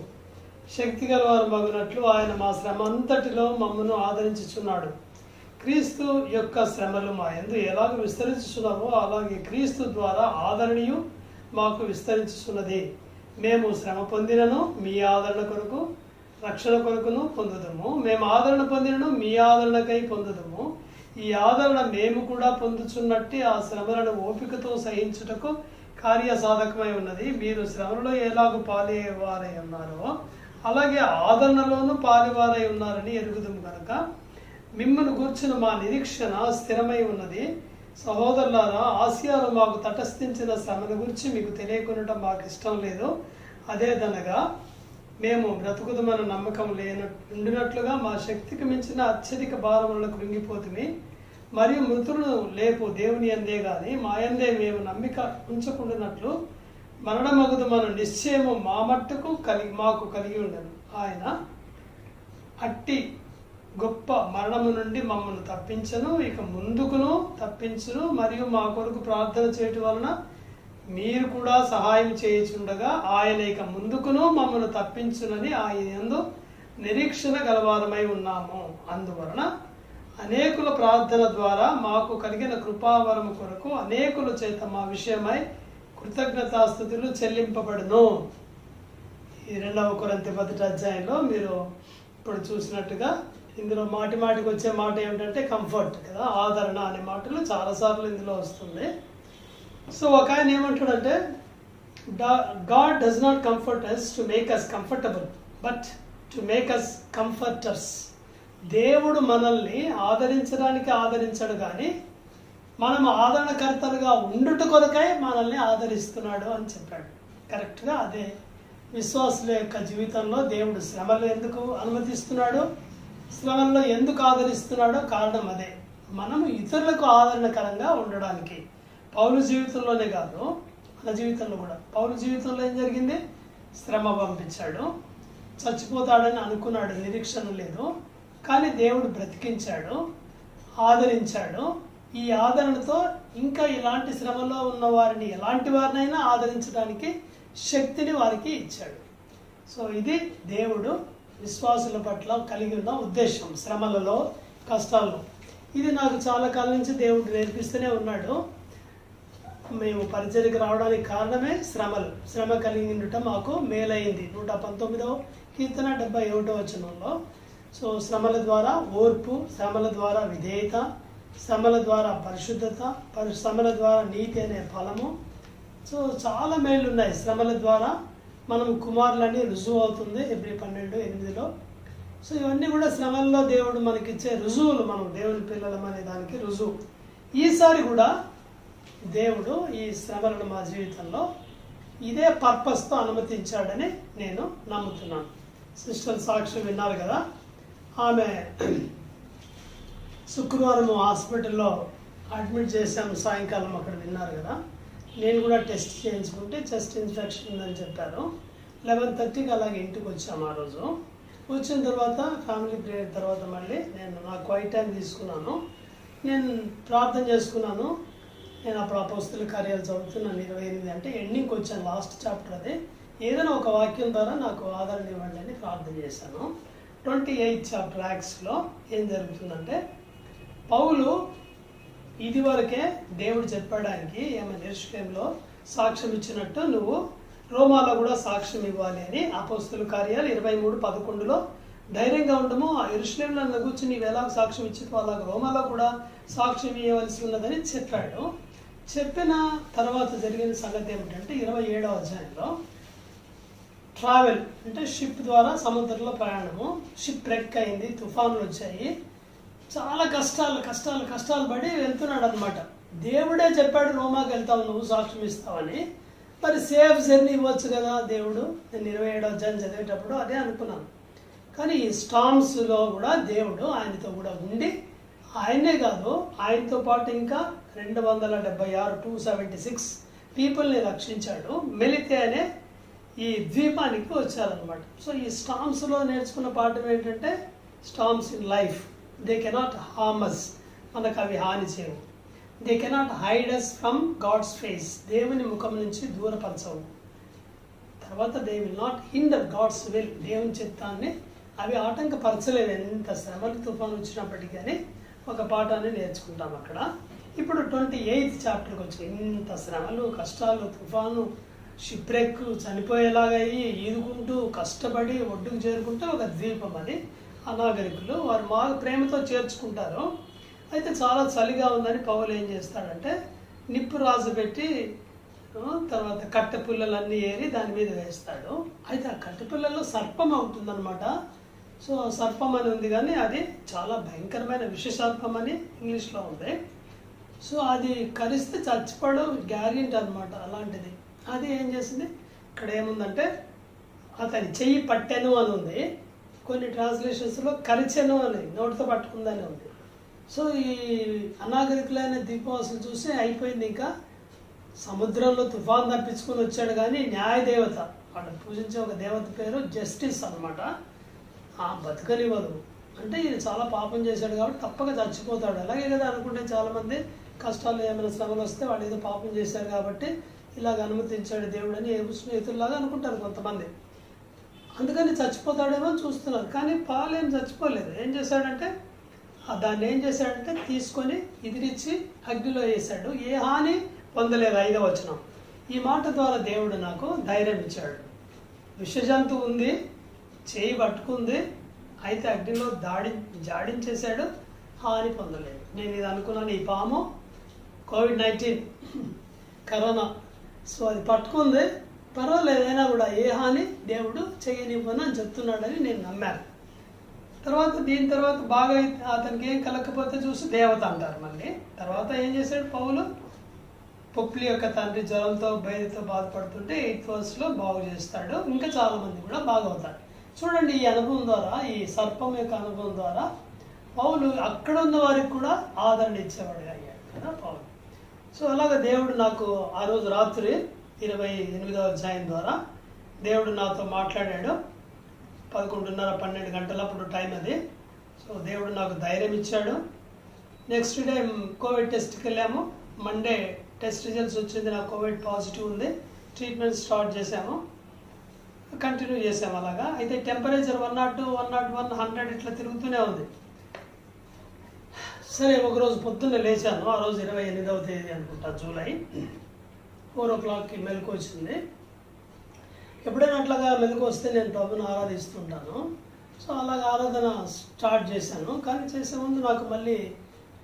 శక్తి గల వారు మగునట్లు ఆయన మా శ్రమ అంతటిలో మమ్మను ఆదరించుచున్నాడు. క్రీస్తు యొక్క శ్రమలు మా యందు ఎలాగ విస్తరించుచున్నామో అలాగే క్రీస్తు ద్వారా ఆదరణీయు మాకు విస్తరించుచున్నది. మేము శ్రమ పొందినను మీ ఆదరణ కొరకు రక్షణ కొరకును పొందుదము, మేము ఆదరణ పొందినను మీ ఆదరణకై పొందుదము. ఈ ఆదరణ మేము కూడా పొందుచున్నట్టు ఆ శ్రమలను ఓపికతో సహించుటకు కార్యసాధకమై ఉన్నది. మీరు శ్రమలో ఎలాగూ పాలివారై ఉన్నారో అలాగే ఆదరణలోనూ పాలివారై ఉన్నారని ఎరుగుదుము కనుక మిమ్మల్ని గూర్చిన మా నిరీక్షణ స్థిరమై ఉన్నది. సహోదరులారా, ఆసియాలో మాకు తటస్థించిన శ్రమను గురించి మీకు తెలియకుండా మాకు ఇష్టం లేదు. అదేదనగా మేము బ్రతుకుదమన్న నమ్మకం ఉండినట్లుగా మా శక్తికి మించిన అత్యధిక భారములకు కృంగిపోతుంది. మరియు మృతులను లేపు దేవుని అందే గాని మా యందే మేము నమ్మిక ఉంచకుండానట్లు మరణమగుదమన్న నిశ్చయము మా మట్టుకు మాకు కలిగి ఉండను. ఆయన అట్టి గొప్ప మరణము నుండి మమ్మల్ని తప్పించను, ఇక ముందుకును తప్పించును. మరియు మా కొరకు ప్రార్థన చేయటం వలన మీరు కూడా సహాయం చేయుచుండగా ఆయన ఇక ముందుకును మమ్మల్ని తప్పించునని ఆయన యందు నిరీక్షణ గలవారమై ఉన్నాము. అందువలన అనేకుల ప్రార్థన ద్వారా మాకు కలిగిన కృపావరము కొరకు అనేకుల చేత మా విషయమై కృతజ్ఞతాస్తుతులు చెల్లింపబడును. ఈ 2 కొరింథీ 1వ అధ్యాయంలో మీరు ఇప్పుడు చూసినట్టుగా ఇందులో మాటి మాటికి వచ్చే మాట ఏమిటంటే కంఫర్ట్ కదా, ఆదరణ అనే మాటలు చాలాసార్లు ఇందులో వస్తుంది. సో ఒక ఆయన ఏమంటాడంటే God does not comfort us to make us comfortable but to make us comforters. దేవుడు మనల్ని ఆదరించడానికి ఆదరించడు, కానీ మనం ఆదరణకర్తలుగా ఉండుట కొరకై మనల్ని ఆదరిస్తున్నాడు అని చెప్పాడు. కరెక్ట్గా అదే విశ్వాసుల యొక్క జీవితంలో దేవుడు శ్రమలు ఎందుకు అనుమతిస్తున్నాడు, శ్రమల్లో ఎందుకు ఆదరిస్తున్నాడో కారణం అదే, మనం ఇతరులకు ఆదరణకరంగా ఉండడానికి. పౌలు జీవితంలోనే కాదు, మన జీవితంలో కూడా. పౌలు జీవితంలో ఏం జరిగింది? శ్రమ పంపించాడు, చచ్చిపోతాడని అనుకున్నాడు, నిరీక్షణ లేదు, కానీ దేవుడు బ్రతికించాడు, ఆదరించాడు. ఈ ఆదరణతో ఇంకా ఇలాంటి శ్రమలో ఉన్న వారిని, ఎలాంటి వారినైనా ఆదరించడానికి శక్తిని వారికి ఇచ్చాడు. సో ఇది దేవుడు విశ్వాసుల పట్ల కలిగి ఉన్న ఉద్దేశం శ్రమలలో, కష్టాల్లో. ఇది నాకు చాలా కాలం నుంచి దేవుడు నేర్పిస్తూనే ఉన్నాడు. మేము పరిచర్యకు రావడానికి కారణమే శ్రమలు. శ్రమ కలిగి ఉండటం మాకు మేలైంది. 119వ కీర్తన 71వ వచనంలో. సో శ్రమల ద్వారా ఓర్పు, శ్రమల ద్వారా విధేయత, శ్రమల ద్వారా పరిశుద్ధత, శ్రమల ద్వారా నీతి అనే ఫలము. సో చాలా మేళ్ళు ఉన్నాయి. శ్రమల ద్వారా మనం కుమారులని రుజువు అవుతుంది Hebrews 12:8. సో ఇవన్నీ కూడా శ్రమల్లో దేవుడు మనకిచ్చే రుజువులు, మనం దేవుని పిల్లలం అనే దానికి రుజువు. ఈసారి కూడా దేవుడు ఈ శ్రమలను మా జీవితంలో ఇదే పర్పస్తో అనుమతించాడని నేను నమ్ముతున్నాను. సిస్టర్ సాక్ష్యం విన్నారు కదా, ఆమె శుక్రవారం హాస్పిటల్లో అడ్మిట్ చేశాము, సాయంకాలం అక్కడ విన్నారు కదా. నేను కూడా టెస్ట్ చేయించుకుంటే చెస్ట్ ఇన్ఫెక్షన్ ఉందని చెప్పారు. 11:30కి అలాగే ఇంటికి వచ్చాము. ఆ రోజు వచ్చిన తర్వాత ఫ్యామిలీ ప్రేయర్ తర్వాత మళ్ళీ నేను నా క్వైట్ టైం తీసుకున్నాను. నేను ప్రార్థన చేసుకున్నాను. నేను అప్పుడు అపోస్తల కార్యాలు చదువుతున్నాను 28, అంటే ఎండింగ్కి వచ్చాను, లాస్ట్ చాప్టర్ అదే. ఏదైనా ఒక వాక్యం ద్వారా నాకు ఆదరణ ఇవ్వండి అని ప్రార్థన చేశాను. 28th చాప్టర్ యాక్ట్స్లో ఏం జరుగుతుందంటే, పౌలు ఇదివరకే దేవుడు చెప్పడానికి ఏమైనా యెరూషలేములో సాక్ష్యం ఇచ్చినట్టు నువ్వు రోమాలో కూడా సాక్ష్యం ఇవ్వాలి అని అపోస్తల కార్యాలు 23:11 ధైర్యంగా ఉండము, ఆ యెరూషలేములో కూర్చుని నీవు ఎలా సాక్ష్యం ఇచ్చిపో అలాగ రోమాలో కూడా సాక్ష్యం ఇవ్వవలసి ఉన్నదని చెప్పాడు. చెప్పిన తర్వాత జరిగిన సంగతి ఏమిటంటే 27వ అధ్యాయంలో ట్రావెల్ అంటే షిప్ ద్వారా సముద్రంలో ప్రయాణము. షిప్ రెక్ అయింది, తుఫానులు వచ్చాయి, చాలా కష్టాలు పడి వెళ్తున్నాడు అనమాట. దేవుడే చెప్పాడు రోమాకి వెళ్తావు నువ్వు సాక్ష్యం ఇస్తావని. మరి సేఫ్ జర్నీ ఇవ్వచ్చు కదా దేవుడు. నేను 27వ అధ్యాయం చదివేటప్పుడు అదే అనుకున్నాను. కానీ ఈ స్టామ్స్లో కూడా దేవుడు ఆయనతో కూడా ఉండి, ఆయనే కాదు ఆయనతో పాటు ఇంకా 276 పీపుల్ని రక్షించాడు. మెలితే అనే ఈ ద్వీపానికి వచ్చారనమాట. సో ఈ స్టామ్స్లో నేర్చుకున్న పాఠం ఏంటంటే, storms in life they cannot harm us, మనకు అవి హాని చేయవు. They cannot hide us from God's face, దేవుని ముఖం నుంచి దూరపరచవు. తర్వాత they will not hinder God's will, దేవుని చిత్తాన్ని అవి ఆటంకపరచలేవు. ఎంత శ్రమలు తుఫాను వచ్చినప్పటికీ కానీ ఒక పాఠాన్ని నేర్చుకుంటాం అక్కడ. ఇప్పుడు 28th చాప్టర్కి వచ్చి ఇంత శ్రమలు, కష్టాలు, తుఫాను, షిప్రెక్, చనిపోయేలాగా ఈదుకుంటూ కష్టపడి ఒడ్డుకు చేరుకుంటే ఒక ద్వీపం అది. అనాగరికులు వారు మా ప్రేమతో చేర్చుకుంటారు. అయితే చాలా చలిగా ఉందని పౌలు ఏం చేస్తాడంటే నిప్పు రాజు పెట్టి తర్వాత కట్టె పుల్లలన్నీ ఏరి దాని మీద వేస్తాడు. అయితే ఆ కట్టె పుల్లలో సర్పం ఉంటుందన్నమాట. సో సర్పం అని ఉంది, కానీ అది చాలా భయంకరమైన విష సర్పం అని ఇంగ్లీష్లో ఉంది. సో అది కరిస్తే చచ్చిపోడు గ్యారెంటీ అనమాట అలాంటిది. అది ఏం చేసింది, ఇక్కడ ఏముందంటే అతని చెయ్యి పట్టెను అని ఉంది, కొన్ని ట్రాన్స్లేషన్స్లో కరిచెను అని, నోటితో పట్టుకుందని ఉంది. సో ఈ అనాగరికులైన ద్వీపవాసులు చూసి అయిపోయింది. ఇంకా సముద్రంలో తుఫాన్ తప్పించుకొని వచ్చాడు, కానీ న్యాయదేవత, వాళ్ళు పూజించే ఒక దేవత పేరు జస్టిస్ అనమాట, ఆ బతకనివ్వదు. అంటే ఈయన చాలా పాపం చేశాడు కాబట్టి తప్పక చచ్చిపోతాడు. అలాగే కదా అనుకుంటే చాలామంది కష్టాలు ఏమైనా శ్రమలు వస్తే వాళ్ళు ఏదో పాపం చేశారు కాబట్టి ఇలాగ అనుమతించాడు దేవుడు అని స్నేహితుల్లాగా అనుకుంటారు కొంతమంది. అందుకని చచ్చిపోతాడేమో చూస్తున్నారు, కానీ పాలు ఏం చచ్చిపోలేదు. ఏం చేశాడంటే దాన్ని ఏం చేశాడంటే తీసుకొని ఎదిరించి అగ్నిలో వేశాడు, ఏ హాని పొందలేదు. 5వ వచనం, ఈ మాట ద్వారా దేవుడు నాకు ధైర్యం ఇచ్చాడు. విషజంతువు ఉంది, చేయి పట్టుకుంది, అయితే అగ్నిలో జాడించేశాడు, హాని పొందలేదు. నేను ఇది అనుకున్నాను, ఈ పాము కోవిడ్-19 కరోనా, సో అది పట్టుకుంది, పర్వాలేదు, అయినా కూడా ఏ హాని దేవుడు చేయనివ్వను అని చెప్తున్నాడని నేను నమ్మాను. దీని తర్వాత బాగా అతనికి ఏం కలగకపోతే చూసి దేవత అంటారు. మళ్ళీ తర్వాత ఏం చేశాడు పౌలు, పొప్లి యొక్క తండ్రి జ్వరంతో బయలుతో బాధపడుతుంటే 8th verseలో బాగు చేస్తాడు. ఇంకా చాలా మంది కూడా బాగవుతారు. చూడండి, ఈ అనుభవం ద్వారా, ఈ సర్పం యొక్క అనుభవం ద్వారా పౌలు అక్కడ ఉన్న వారికి కూడా ఆదరణ ఇచ్చేవాడుగా అయ్యాడు కదా పౌలు. సో అలాగా దేవుడు నాకు ఆ రోజు రాత్రి 28వ అధ్యాయం ద్వారా దేవుడు నాతో మాట్లాడాడు. 11:30-12 గంటలప్పుడు టైం అది. సో దేవుడు నాకు ధైర్యం ఇచ్చాడు. నెక్స్ట్ డే కోవిడ్ టెస్ట్కి వెళ్ళాము. మండే టెస్ట్ రిజల్ట్స్ వచ్చింది, నాకు కోవిడ్ పాజిటివ్ ఉంది. ట్రీట్మెంట్ స్టార్ట్ చేసాము, కంటిన్యూ చేసాము అలాగా. అయితే టెంపరేచర్ 102, 101, 100 ఇట్లా తిరుగుతూనే ఉంది. సరే, ఒకరోజు పొద్దున్నే లేచాను. ఆ రోజు 28వ తేదీ అనుకుంటా, జూలై. 4 o'clockకి మెలకు వచ్చింది. ఎప్పుడైనా అట్లాగా మెలకు వస్తే నేను ప్రభుని ఆరాధిస్తుంటాను. సో అలాగా ఆరాధన స్టార్ట్ చేశాను. కానీ చేసే ముందు నాకు మళ్ళీ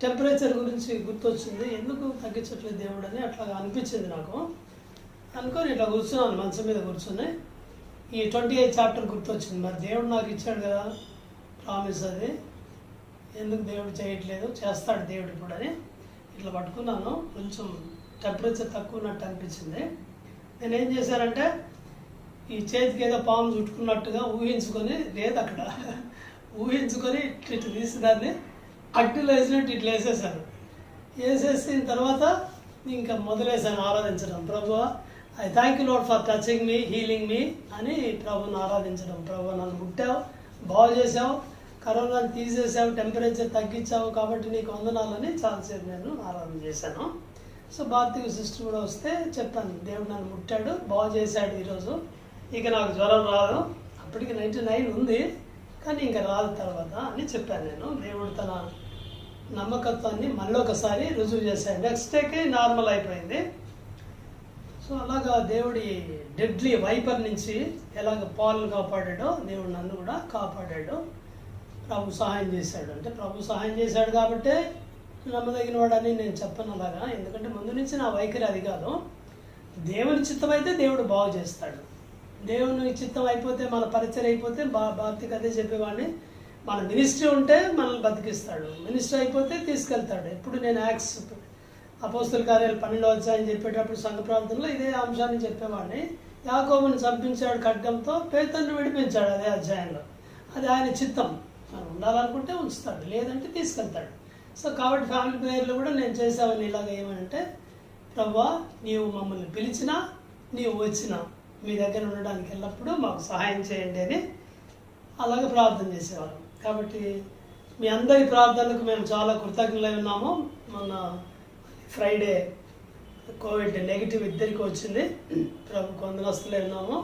టెంపరేచర్ గురించి గుర్తొచ్చింది. ఎందుకు తగ్గించట్లేదు దేవుడు అని అట్లాగా అనిపించింది నాకు. అనుకొని ఇట్లా కూర్చున్నాను, మంచం మీద కూర్చొని. ఈ 28th chapter గుర్తొచ్చింది. మరి దేవుడు నాకు ఇచ్చాడు కదా ప్రామిస్, అది ఎందుకు దేవుడు చేయట్లేదు, చేస్తాడు దేవుడు ఇప్పుడు అని ఇట్లా పట్టుకున్నాను. కొంచెం టెంపరేచర్ తక్కువ ఉన్నట్టు అనిపించింది. నేను ఏం చేశానంటే, ఈ చేతికి ఏదో పాము చుట్టుకున్నట్టుగా ఊహించుకొని, లేదు అక్కడ ఊహించుకొని ఇట్లా తీసి దాన్ని అగ్నిలో వేసినట్టు ఇట్లా వేసేసాను. వేసేసిన తర్వాత ఇంకా మొదలేసాను ఆరాధించడం. ప్రభువా, I thank you Lord for touching me, healing me అని ప్రభుని ఆరాధించడం. ప్రభు, నన్ను ముట్టావు, బాగు చేసావు, కరోనాను తీసేసావు, టెంపరేచర్ తగ్గించావు, కాబట్టి నీకు వందనాలని చాలాసేపు నేను ఆరాధన చేశాను. సో భారతీయ సిస్టర్ కూడా వస్తే చెప్పాను, దేవుడు నన్ను ముట్టాడు, బాగు చేశాడు ఈరోజు, ఇక నాకు జ్వరం రాదు. అప్పటికి 99 ఉంది, కానీ ఇంకా రాదు తర్వాత అని చెప్పాను నేను. దేవుడు తన నమ్మకత్వాన్ని మళ్ళీ ఒకసారి రుజువు చేశాడు. నెక్స్ట్ డేకి నార్మల్ అయిపోయింది. సో అలాగా దేవుడి డెడ్లీ వైపర్ నుంచి ఎలాగ పాలను కాపాడాడో దేవుడు నన్ను కూడా కాపాడాడు. ప్రభు సహాయం చేశాడు. అంటే ప్రభు సహాయం చేశాడు కాబట్టే నమ్మదగిన వాడని నేను చెప్పను అలాగా. ఎందుకంటే ముందు నుంచి నా వైఖరి అది కాదు. దేవుని చిత్తం అయితే దేవుడు బాగు చేస్తాడు. దేవుని చిత్తం అయిపోతే, మన పరిచయం అయిపోతే, భక్తికి అదే చెప్పేవాడిని, మన మినిస్ట్రీ ఉంటే మనల్ని బతికిస్తాడు, మినిస్ట్రీ అయిపోతే తీసుకెళ్తాడు. ఎప్పుడు నేను యాక్ట్స్ అపోస్తల కార్యాలు 12వ అధ్యాయం చెప్పేటప్పుడు సంఘ ప్రార్థనలో ఇదే అంశాన్ని చెప్పేవాడిని. యాకోబుని చంపించాడు ఖడ్గంతో, పేతురుని విడిపించాడు అదే అధ్యాయంలో. అది ఆయన చిత్తం. మనం ఉండాలనుకుంటే ఉంచుతాడు, లేదంటే తీసుకెళ్తాడు. సో కాబట్టి ఫ్యామిలీ ప్రేయర్లు కూడా నేను చేసామని ఇలాగ ఏమంటే, ప్రభువా, నీవు మమ్మల్ని పిలిచినా, నీవు వచ్చినా మీ దగ్గర ఉండడానికి ఎల్లప్పుడూ మాకు సహాయం చేయండి అని అలాగే ప్రార్థన చేసేవాళ్ళం. కాబట్టి మీ అందరి ప్రార్థనలకు మేము చాలా కృతజ్ఞులై ఉన్నాము. మొన్న ఫ్రైడే కోవిడ్ నెగిటివ్ ఇద్దరికి వచ్చింది. ప్రభుకు వందనస్తులై ఉన్నాము.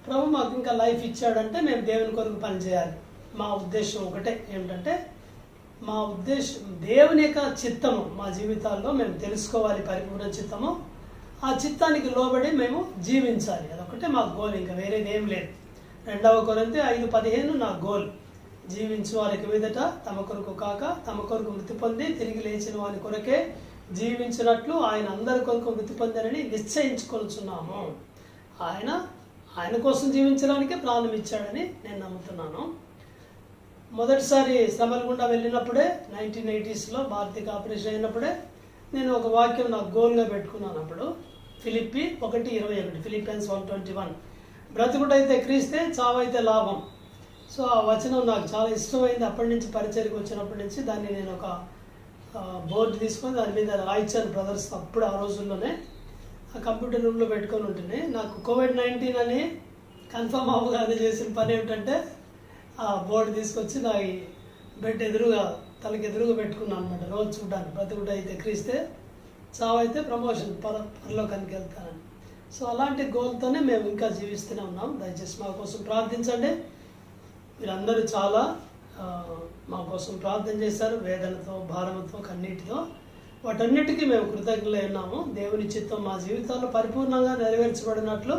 ప్రభు మాకు ఇంకా లైఫ్ ఇచ్చాడంటే మేము దేవుని కొరకు పనిచేయాలి. మా ఉద్దేశం ఒకటే, ఏమిటంటే మా ఉద్దేశం దేవుని యొక్క చిత్తము మా జీవితాల్లో మేము తెలుసుకోవాలి, పరిపూర్ణ చిత్తము. ఆ చిత్తానికి లోబడి మేము జీవించాలి. అదొకటే మా గోల్, ఇంకా వేరేది ఏం లేదు. 2 కొరింథీ 5:15 నా గోల్. జీవించు వారికి మీదట తమ కొరకు కాక తమ కొరకు మృతి పొంది తిరిగి లేచిన వారి కొరకే జీవించినట్లు ఆయన అందరి కొరకు మృతి పొందారని నిశ్చయించుకొనుచున్నాము. ఆయన కోసం జీవించడానికే ప్రాణం ఇచ్చాడని నేను నమ్ముతున్నాను. మొదటిసారి శ్రమల గుండా వెళ్ళినప్పుడే 1980sలో భారతీయ ఆపరేషన్ అయినప్పుడే నేను ఒక వాక్యం నాకు గోల్గా పెట్టుకున్నాను. అప్పుడు ఫిలిప్పి 1:21, ఫిలిపియన్స్ 1:21, బ్రతుకుడైతే క్రీస్తే, చావైతే లాభం. సో ఆ వచనం నాకు చాలా ఇష్టమైంది. అప్పటి నుంచి పరిచర్యకు వచ్చినప్పటి నుంచి దాన్ని నేను ఒక బోర్డు తీసుకొని దాని మీద రాయించాను బ్రదర్స్. అప్పుడు ఆ రోజుల్లోనే ఆ కంప్యూటర్ రూమ్లో పెట్టుకొని ఉంటేనే నాకు కోవిడ్-19 అని కన్ఫర్మ్ అవ్వగానే చేసిన పని ఏమిటంటే, ఆ బోర్డు తీసుకొచ్చి నా ఈ బెడ్ ఎదురుగా, తలకి ఎదురుగా పెట్టుకున్నాను అనమాట. రోజు చూడడానికి, బ్రతుకుడైతే క్రీస్తే, చావైతే ప్రమోషన్, పరలోకానికి వెళ్తానని. సో అలాంటి గోల్తోనే మేము ఇంకా జీవిస్తూనే ఉన్నాం. దయచేసి మా కోసం ప్రార్థించండి. మీరందరూ చాలా మా కోసం ప్రార్థన చేశారు, వేదనతో, భారంతో, కన్నీటితో. వాటన్నిటికీ మేము కృతజ్ఞులై ఉన్నాము. దేవుని చిత్తం మా జీవితాల్లో పరిపూర్ణంగా నెరవేర్చబడినట్లు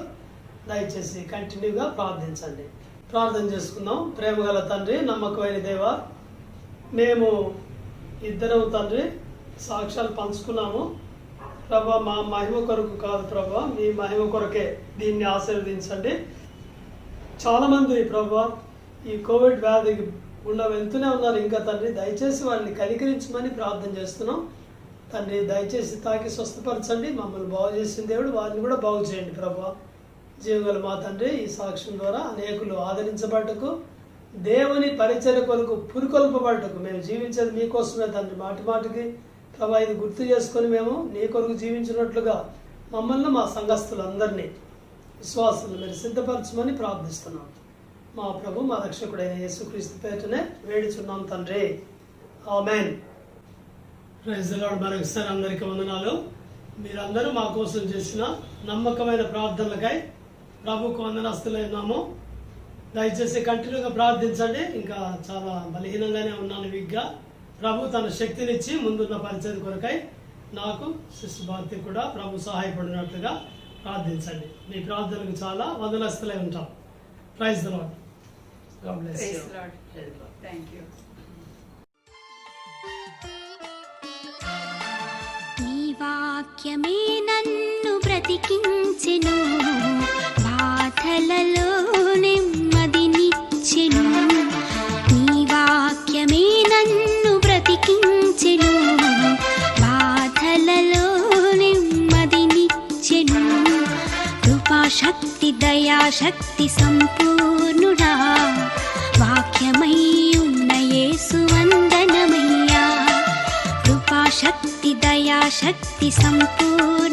దయచేసి కంటిన్యూగా ప్రార్థించండి. ప్రార్థన చేసుకుందాం. ప్రేమగల తండ్రి, నమ్మకమైన దేవ, మేము ఇద్దరం తండ్రి సాక్ష్యాలు పంచుకున్నాము ప్రభా. మా మహిమ కొరకు కాదు ప్రభా, మీ మహిమ కొరకే దీన్ని ఆశీర్వదించండి. చాలామంది ప్రభా ఈ కోవిడ్ వ్యాధికి గుండా వెళ్తూనే ఉన్నారు ఇంకా తండ్రి. దయచేసి వాళ్ళని కనికరించమని ప్రార్థన చేస్తున్నాం తండ్రి. దయచేసి తాకి స్వస్థపరచండి. మమ్మల్ని బాగు చేసిన దేవుడు వారిని కూడా బాగు చేయండి ప్రభా. జీవగల మా తండ్రి, ఈ సాక్ష్యం ద్వారా అనేకులు ఆదరించబడటకు, దేవుని పరిచర్య కొరకు పురుకొల్పబడటకు, మేము జీవించేది మీకోసమే తండ్రి. మాటి మాటికి ప్రభా ఇది గుర్తు చేసుకొని మేము నీ కొరకు జీవించినట్లుగా మమ్మల్ని మా సంఘస్థులందరినీ విశ్వాసులు మీరు సిద్ధపరచమని ప్రార్థిస్తున్నాం. మా ప్రభు మా రక్షకుడైన యేసుక్రీస్తు పేరునే వేడుచున్నాం తండ్రి. ఆమేన్. Praise the Lord. మరొకసారి అందరికీ వందనాలు. మీరందరూ మా కోసం చేసిన నమ్మకమైన ప్రార్థనలకై ప్రభుకు వందనస్తులైనాము. దయచేసి కంటిన్యూగా ప్రార్థించండి. ఇంకా చాలా బలహీనంగానే ఉన్నాను, వీక్గా. ప్రభు తన శక్తినిచ్చి ముందున్న పరిచయం కొరకై నాకు శిశు భారతి కూడా ప్రభు సహాయపడినట్లుగా ప్రార్థించండి. మీ ప్రార్థనలకు చాలా వందనస్తులై ఉంటాం. Praise the Lord. God bless you. Praise Lord. Thank you. నీ వాక్యమే నన్ను బ్రతికించెను, బాధలలో నెమ్మదినిచ్చెను. నీ వాక్యమే నన్ను బ్రతికించెను, బాధలలో నెమ్మదినిచ్చెను. కృపాశక్తి దయాశక్తి సంపూర్ణుడా, వాక్యమై ఉన్న యేసు వందనమయ్యా. కృపాశక్తి దయాశక్తి సంపూర్ణ